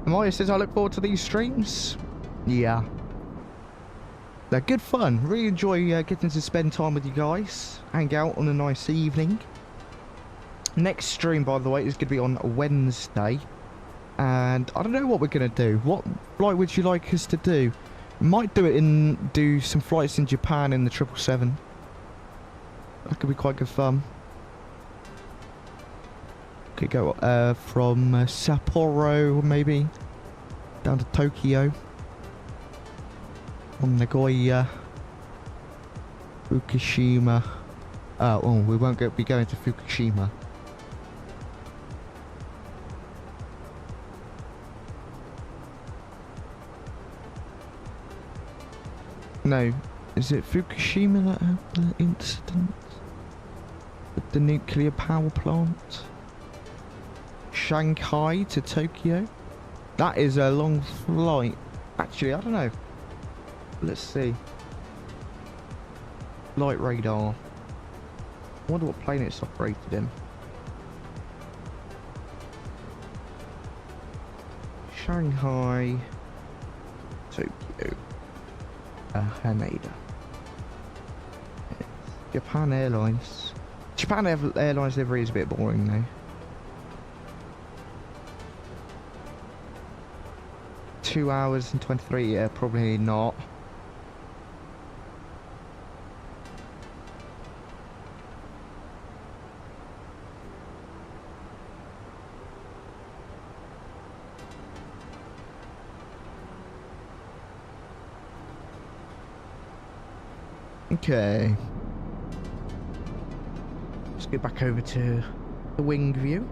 Maya says, I look forward to these streams. Yeah. They're good fun. Really enjoy getting to spend time with you guys. Hang out on a nice evening. Next stream, by the way, is going to be on Wednesday. And I don't know what we're going to do. What flight would you like us to do? Might do some flights in Japan in the 777. That could be quite good fun. Could go from Sapporo, maybe, down to Tokyo. On Nagoya, Fukushima. Oh, we won't be going to Fukushima. No, is it Fukushima that had the incident with the nuclear power plant? Shanghai to Tokyo? That is a long flight. Actually, I don't know. Let's see. Flight radar. I wonder what plane it's operated in. Shanghai, Tokyo, Haneda. Japan Airlines. Japan Airlines livery is a bit boring though. 2 hours and 23, yeah, probably not. Okay. Let's get back over to the wing view.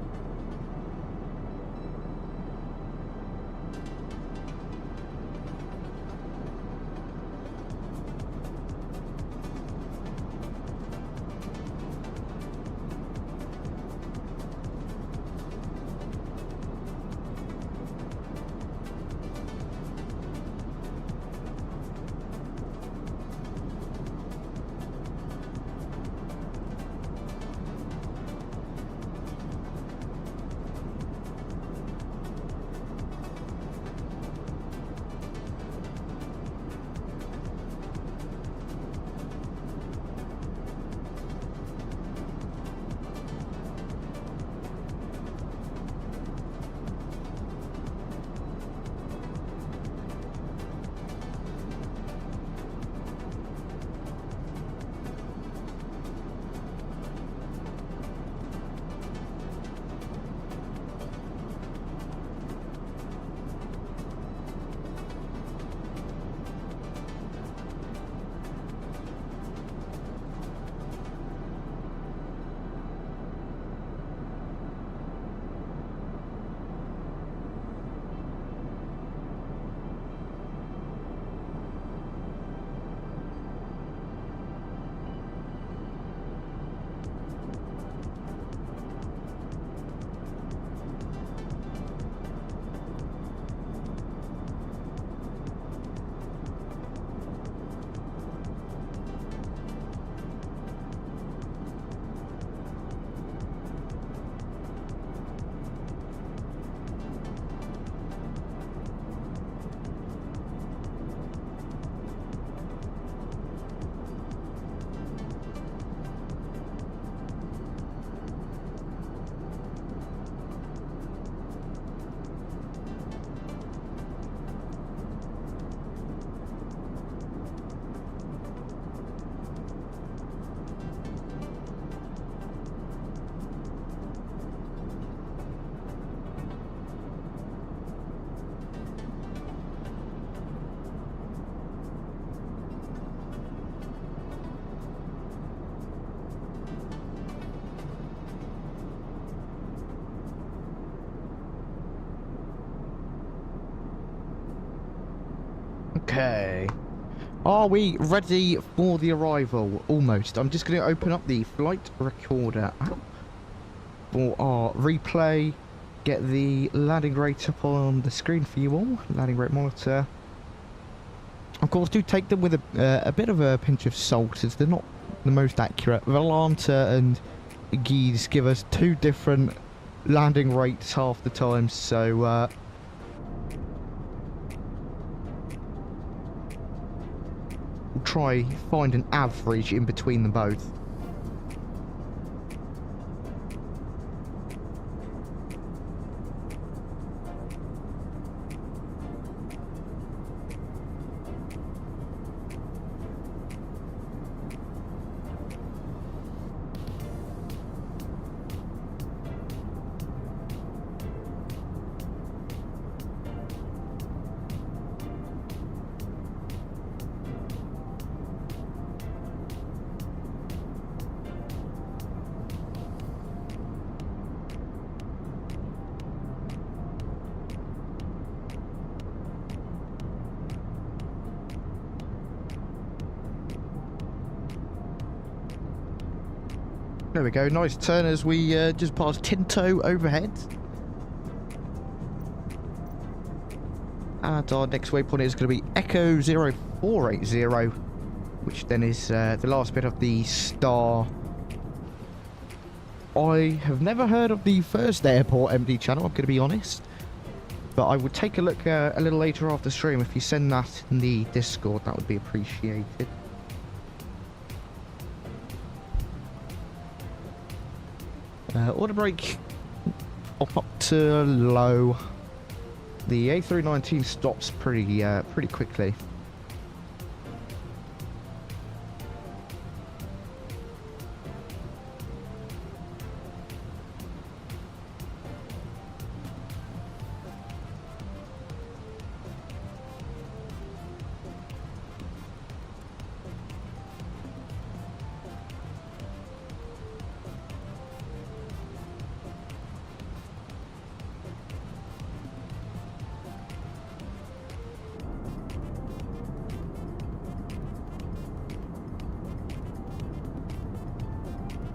Okay. Are we ready for the arrival? Almost. I'm just going to open up the flight recorder app for our replay. Get the landing rate up on the screen for you all. Landing rate monitor. Of course, do take them with a bit of a pinch of salt, as they're not the most accurate. Volanta and 𝗏𝗏𝗏𝗏 give us two different landing rates half the time, so try find an average in between them both. There we go, nice turn as we just passed Tinto overhead. And our next waypoint is going to be 𝗂𝐴𝐴0480, which then is the last bit of the star. I have never heard of the first airport MD channel, I'm going to be honest. But I would take a look a little later after stream. If you send that in the Discord, that would be appreciated. Order brake up to low. The A319 stops pretty quickly.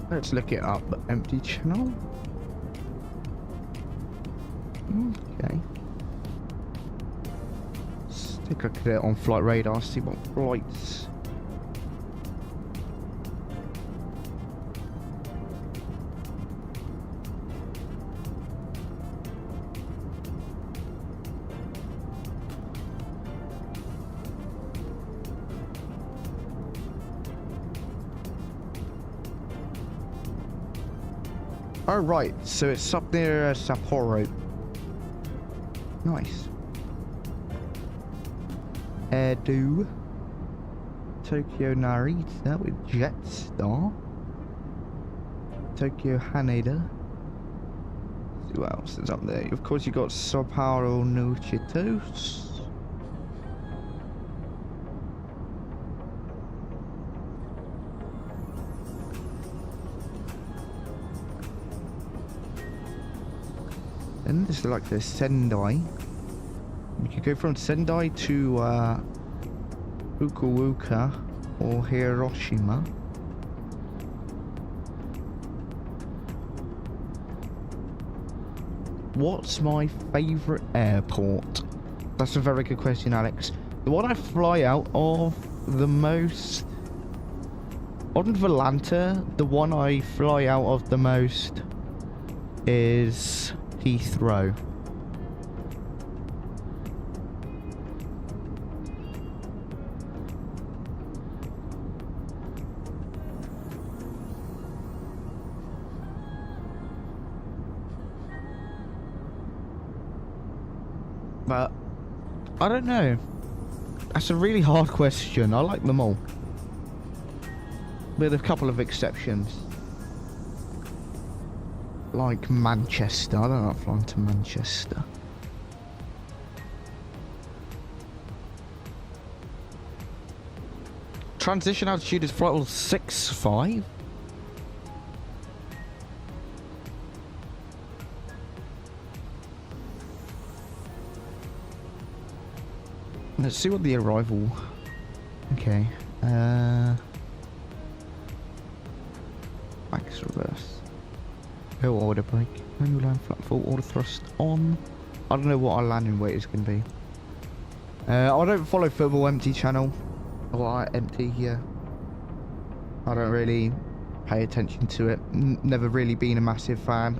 Let's look it up. Empty channel. Okay. Let's take a look at it on flight radar, see what flights. Oh right, so it's up near Sapporo. Nice. Edo. Tokyo Narita with Jetstar. Tokyo Haneda. See what else is up there. Of course you got Sao Paulo no Chitos. And this is like the Sendai. You could go from Sendai to Fukuoka or Hiroshima. What's my favourite airport? That's a very good question, Alex. The one I fly out of the most... On Volanta, the one I fly out of the most is Heathrow. But I don't know. That's a really hard question. I like them all, with a couple of exceptions. Like Manchester. I don't know if I'm flying to Manchester. Transition altitude is flight level 65. Let's see what the arrival. Okay. Max reverse. Go order brake. Manual land flat full order thrust on. I don't know what our landing weight is going to be. I don't follow football empty channel. Or empty here. I don't really pay attention to it. Never really been a massive fan.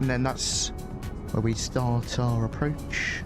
And then that's where we start our approach.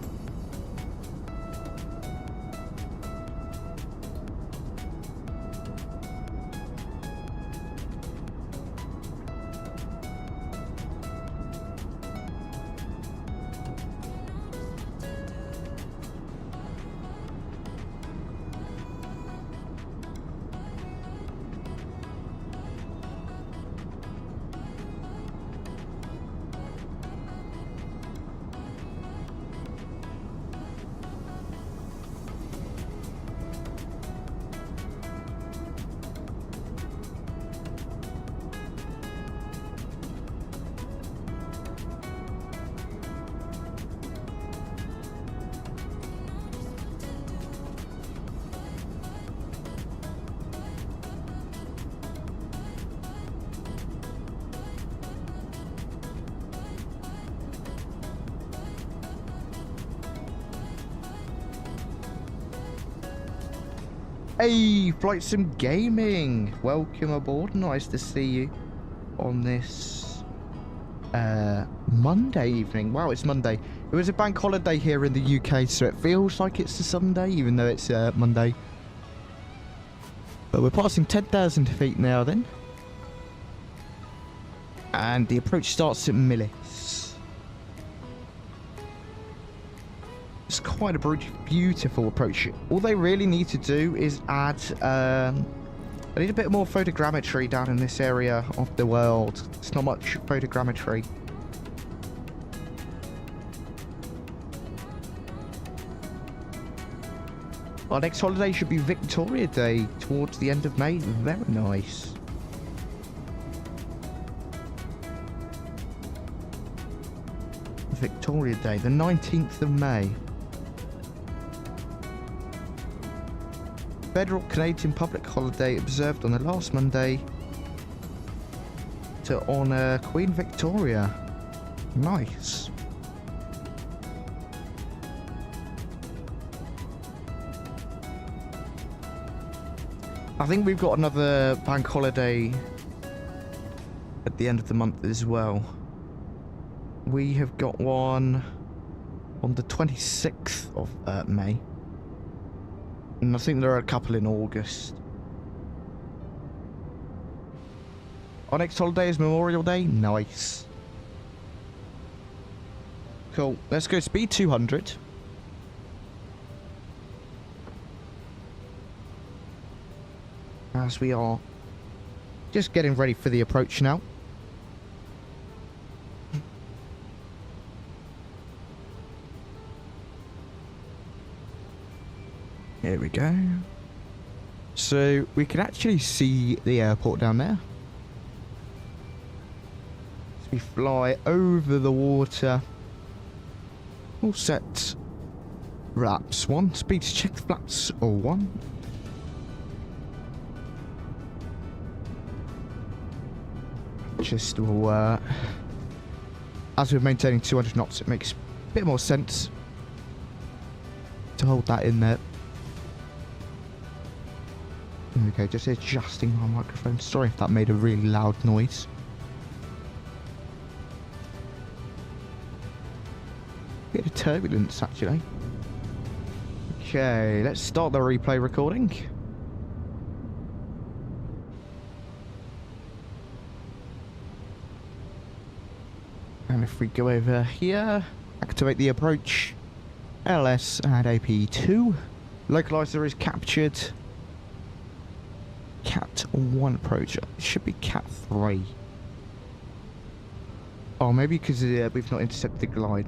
Hey, Flight Sim Gaming. Welcome aboard. Nice to see you on this Monday evening. Wow, it's Monday. It was a bank holiday here in the UK, so it feels like it's a Sunday, even though it's Monday. But we're passing 10,000 feet now then. And the approach starts at Millis. It's quite a beautiful approach. All they really need to do is add... I need a bit more photogrammetry down in this area of the world. It's not much photogrammetry. Our next holiday should be Victoria Day towards the end of May. Very nice. Victoria Day, the 19th of May. Federal Canadian public holiday observed on the last Monday to honour Queen Victoria. Nice. I think we've got another bank holiday at the end of the month as well. We have got one on the 26th of May. And I think there are a couple in August. Our next holiday is Memorial Day. Nice. Cool. Let's go speed 200. As we are just getting ready for the approach now. Here we go. So we can actually see the airport down there. As we fly over the water. All set. Flaps 1. Speed check flaps 1. Just as we're maintaining 200 knots, it makes a bit more sense to hold that in there. Okay, just adjusting my microphone. Sorry if that made a really loud noise. Bit of turbulence, actually. Okay, let's start the replay recording. And if we go over here, activate the approach. LS and AP2. Localizer is captured. Cat 1 approach. It should be Cat 3. Oh, maybe because we've not intercepted the glide.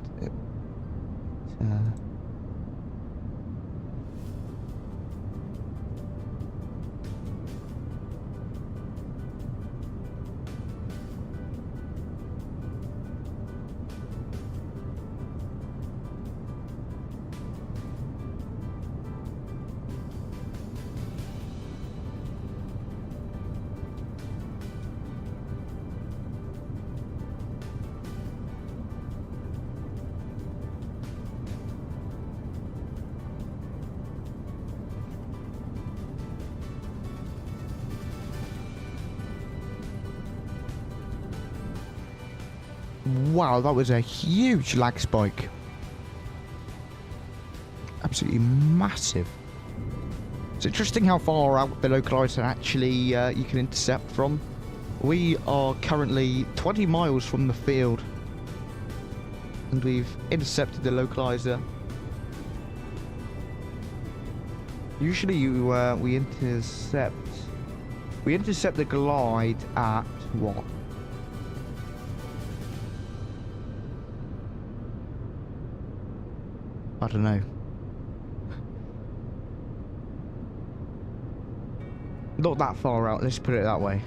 Wow, that was a huge lag spike. Absolutely massive. It's interesting how far out the localizer actually you can intercept from. We are currently 20 miles from the field. And we've intercepted the localizer. Usually we intercept the glide at what? I don't know. Not that far out, let's put it that way.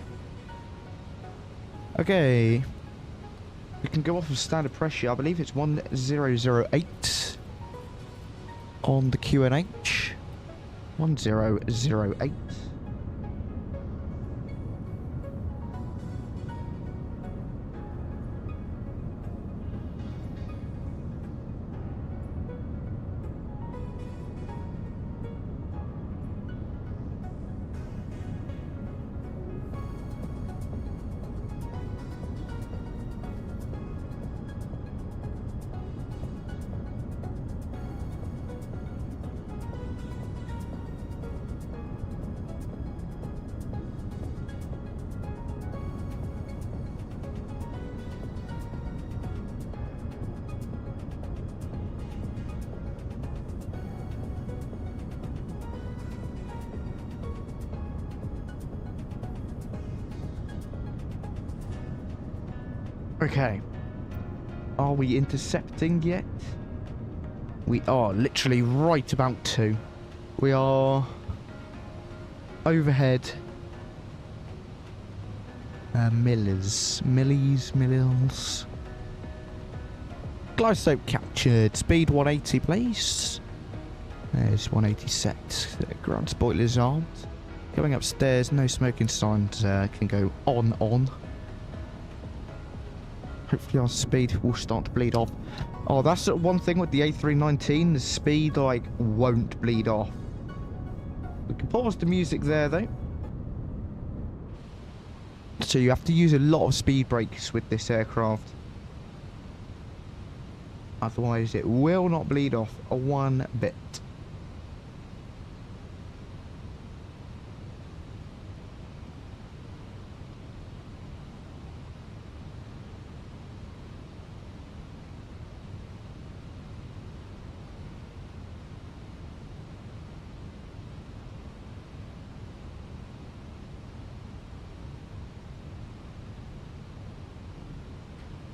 Okay. We can go off of standard pressure. I believe it's 1008 on the QNH. 1008. Okay. Are we intercepting yet? We are literally right about to. We are overhead. Mills. Glide slope captured. Speed 180, please. There's 180 set. Ground spoilers armed. Going upstairs. No smoking signs. Can go on. Hopefully our speed will start to bleed off. Oh, that's one thing with the A319. The speed, like, won't bleed off. We can pause the music there, though. So you have to use a lot of speed brakes with this aircraft. Otherwise, it will not bleed off one bit.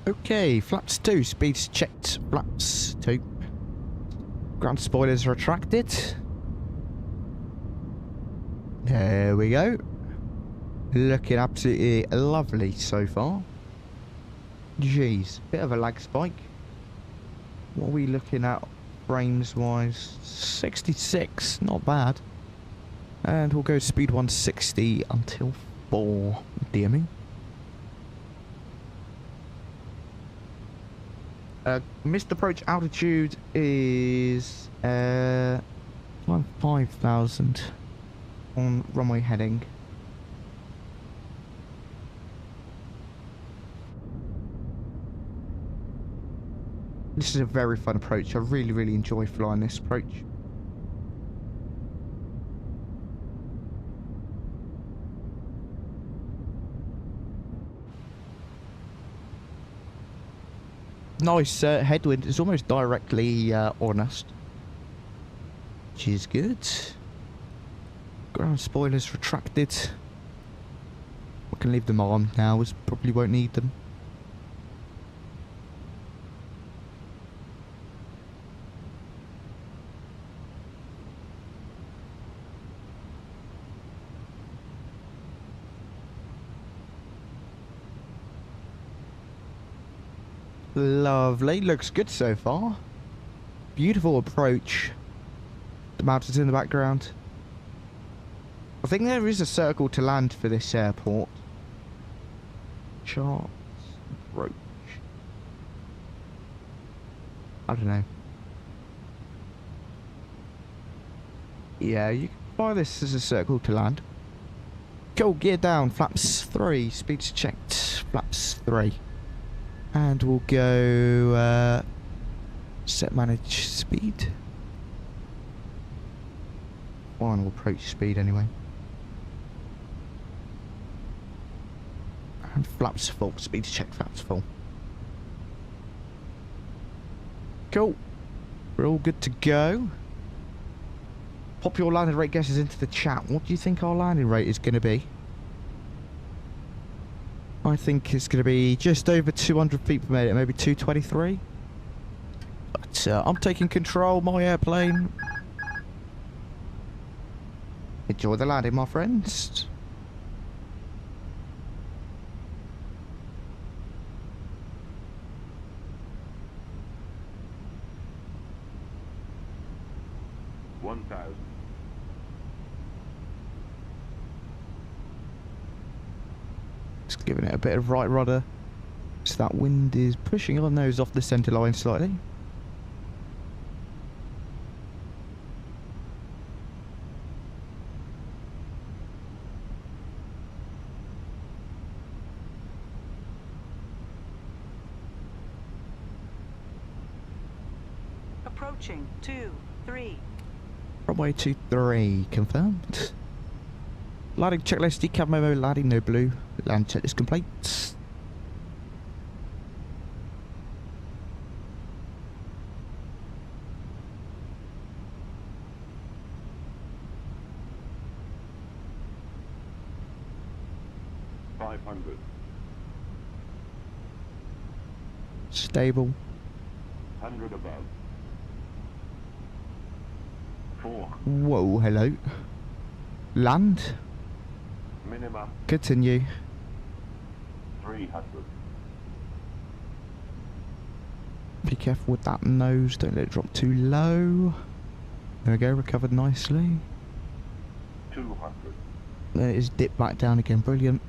Okay, flaps 2, speeds checked, flaps 2. Ground spoilers retracted. There we go. Looking absolutely lovely so far. Jeez, bit of a lag spike. What are we looking at frames wise? 66, not bad. And we'll go speed 160 until 4, dear me. Missed approach altitude is 5,000 on runway heading. This is a very fun approach. I really enjoy flying this approach. Nice headwind. It's almost directly on us, which is good. Ground spoilers retracted. We can leave them on now, as probably won't need them. Lovely, looks good so far. Beautiful approach. The mountains in the background. I think there is a circle to land for this airport. Charts approach. I don't know. Yeah, you can buy this as a circle to land. Cool, gear down, flaps 3, speeds checked, flaps 3. And we'll go set manage speed. Final approach speed anyway. And flaps full, speed check, flaps full. Cool. We're all good to go. Pop your landing rate guesses into the chat. What do you think our landing rate is going to be? I think it's going to be just over 200 feet per minute, maybe 223. But I'm taking control, my airplane. Enjoy the landing, my friends. Just giving it a bit of right rudder. So that wind is pushing our nose off the centre line slightly. Approaching 2-3. Runway 23 confirmed. Landing checklist, decab memo, landing no blue. Land checklist complete. Stable. 100 above. 4. Whoa, hello. Land. Minima Continue. 300. Be careful with that nose, don't let it drop too low. There we go, recovered nicely. 200. There it is, dipped back down again, brilliant.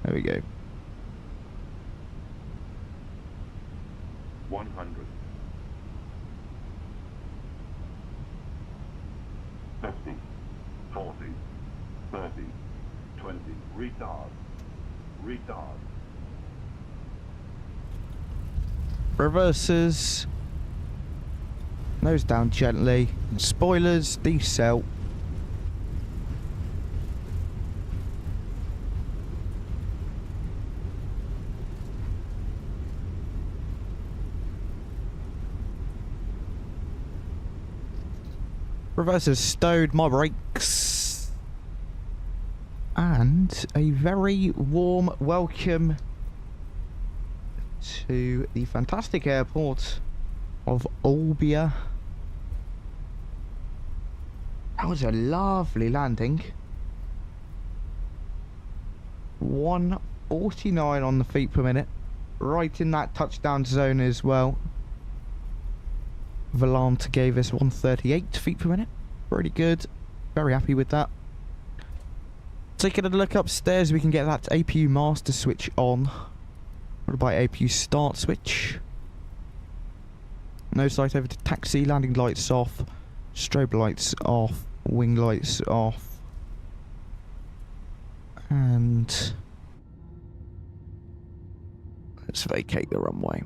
There we go. 100. 50. 40. 30. 20. Retard. Retard. Reverses. Nose down gently. Spoilers, decel. Reverses stowed, my brakes. And a very warm welcome to the fantastic airport of Olbia. That was a lovely landing. 149 on the feet per minute. Right in that touchdown zone as well. Volante gave us 138 feet per minute. Pretty good. Very happy with that. Taking a look upstairs, we can get that APU master switch on. Followed by APU start switch. Nose light over to taxi, landing lights off, strobe lights off, wing lights off. And let's vacate the runway.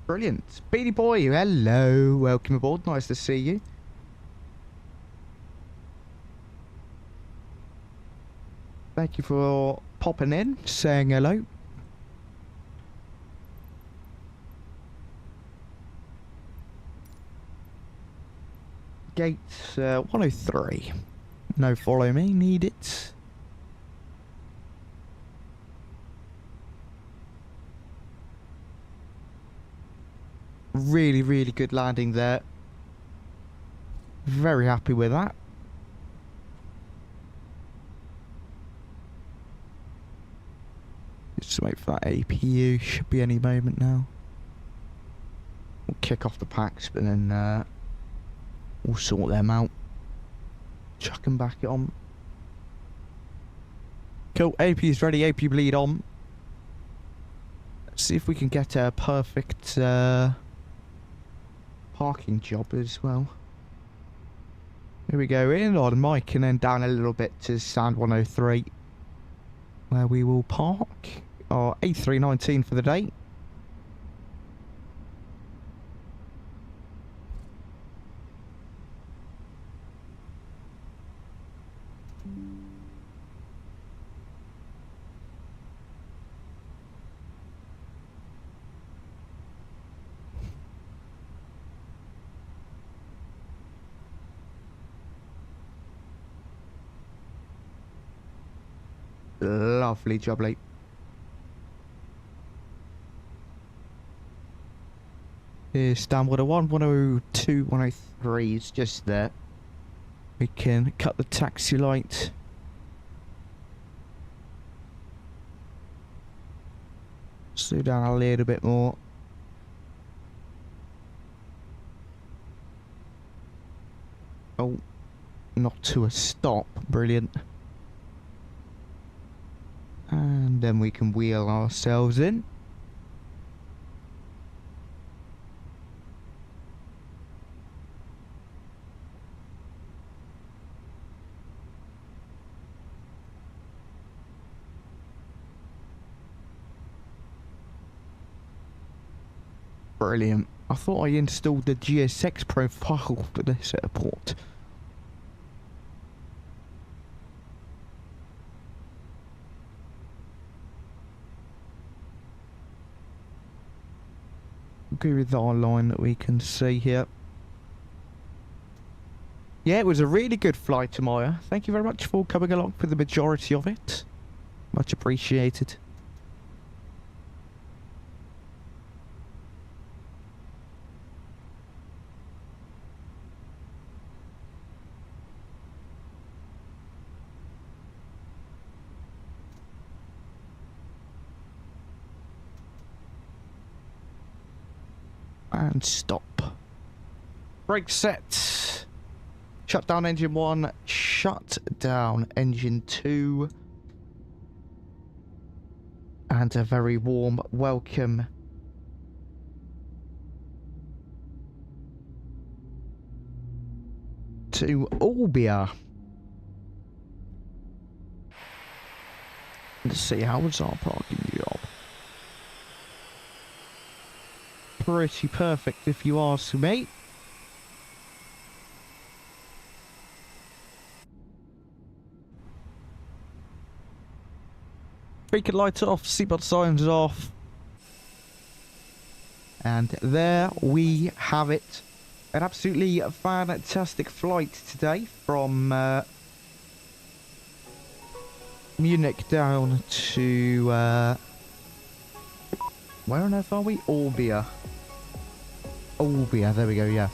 Brilliant. Beady boy, hello. Welcome aboard. Nice to see you. Thank you for popping in, saying hello. Gate 103. No follow me, need it. Really, really good landing there. Very happy with that. Just wait for that APU. Should be any moment now. We'll kick off the packs, but then we'll sort them out. Chuck them back on. Cool. APU's ready. APU bleed on. Let's see if we can get a perfect parking job as well. Here we go, in on mic and then down a little bit to Sound 103, where we will park our A319 for the day. Lovely job, Lee. Here's stand 101, 102, 103 is just there. We can cut the taxi light. Slow down a little bit more. Oh, not to a stop. Brilliant. And then we can wheel ourselves in. Brilliant. I thought I installed the GSX profile for this airport. Go with our line that we can see here. Yeah, it was a really good flight, Maya. Thank you very much for coming along for the majority of it. Much appreciated. And stop. Brake set. Shut down engine 1. Shut down engine 2. And a very warm welcome to Olbia. Let's see, how was our parking job? Pretty perfect if you ask me. Beacon lights off, seatbelt signs off. And there we have it. An absolutely fantastic flight today from Munich down to where on earth are we? Olbia. Olbia, there we go, yeah.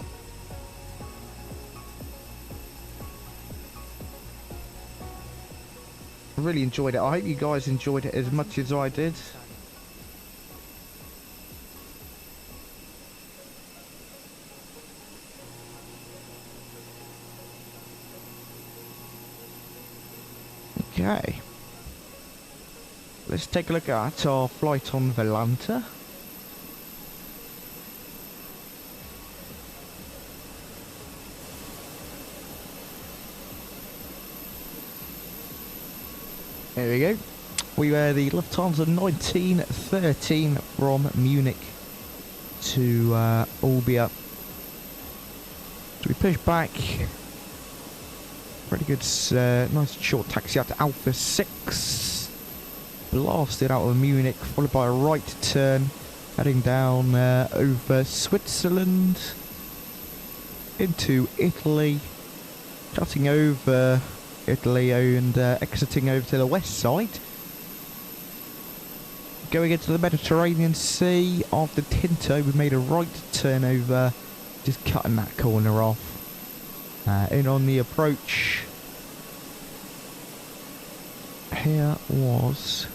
Really enjoyed it. I hope you guys enjoyed it as much as I did. Okay. Let's take a look at our flight on Volanta. There we go. We were the Lufthansa 1913 from Munich to Olbia. So we push back. Pretty good, nice short taxi out to Alpha 6. Blasted out of Munich, followed by a right turn, heading down over Switzerland into Italy, cutting over Italy and exiting over to the west side. Going into the Mediterranean Sea. After Tinto, we made a right turn over, just cutting that corner off. In on the approach. Here was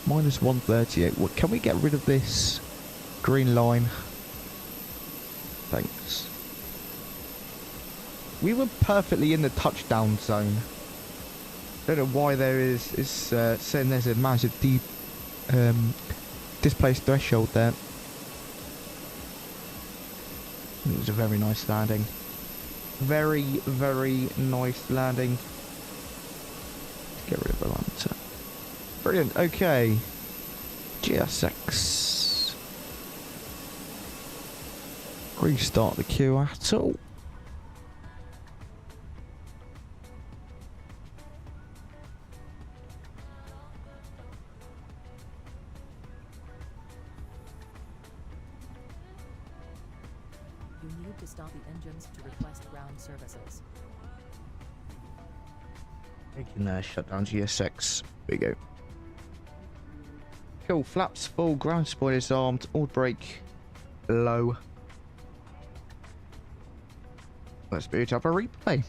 minus 138. What, can we get rid of this green line? Thanks. We were perfectly in the touchdown zone. Don't know why there is saying there's a massive displaced threshold there. It was a very nice landing. Very, very nice landing. Get rid of the lantern. Brilliant. Okay. GSX. Restart the 𝗂𝐴TL. To start the engines to request ground services. We can shut down GSX. There we go. Cool. Flaps full. Ground spoilers armed. All brake low. Let's boot up a replay.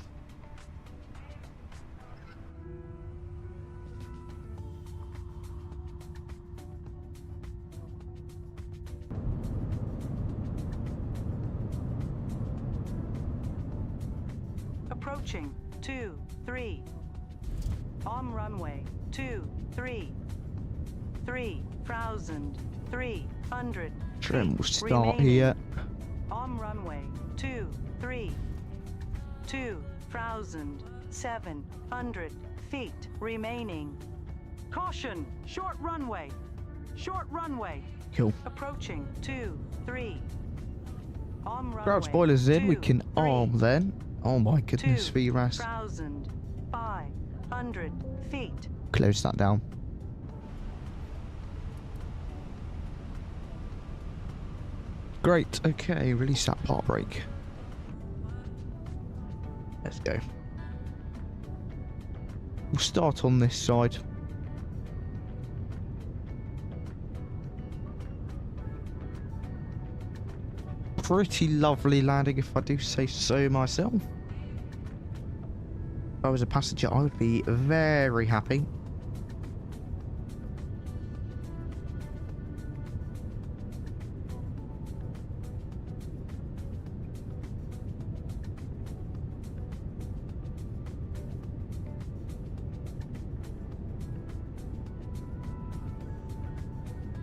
Approaching 23. On runway 23. 3,300 Trim will feet start remaining. here. On runway 23. 2,700 feet remaining. Caution! Short runway. Short runway. Cool. Approaching 23. On runway. Ground spoilers in. We can 23. arm then. Oh my goodness, VRAS. 2,500 feet. Close that down. Great. Okay, release that part brake. Let's go. We'll start on this side. Pretty lovely landing, if I do say so myself. If I was a passenger, I would be very happy.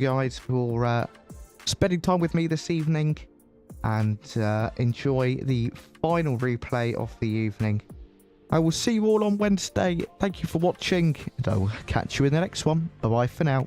guys for spending time with me this evening, and enjoy the final replay of the evening. I will see you all on Wednesday. Thank you for watching, and I will catch you in the next one. Bye bye for now.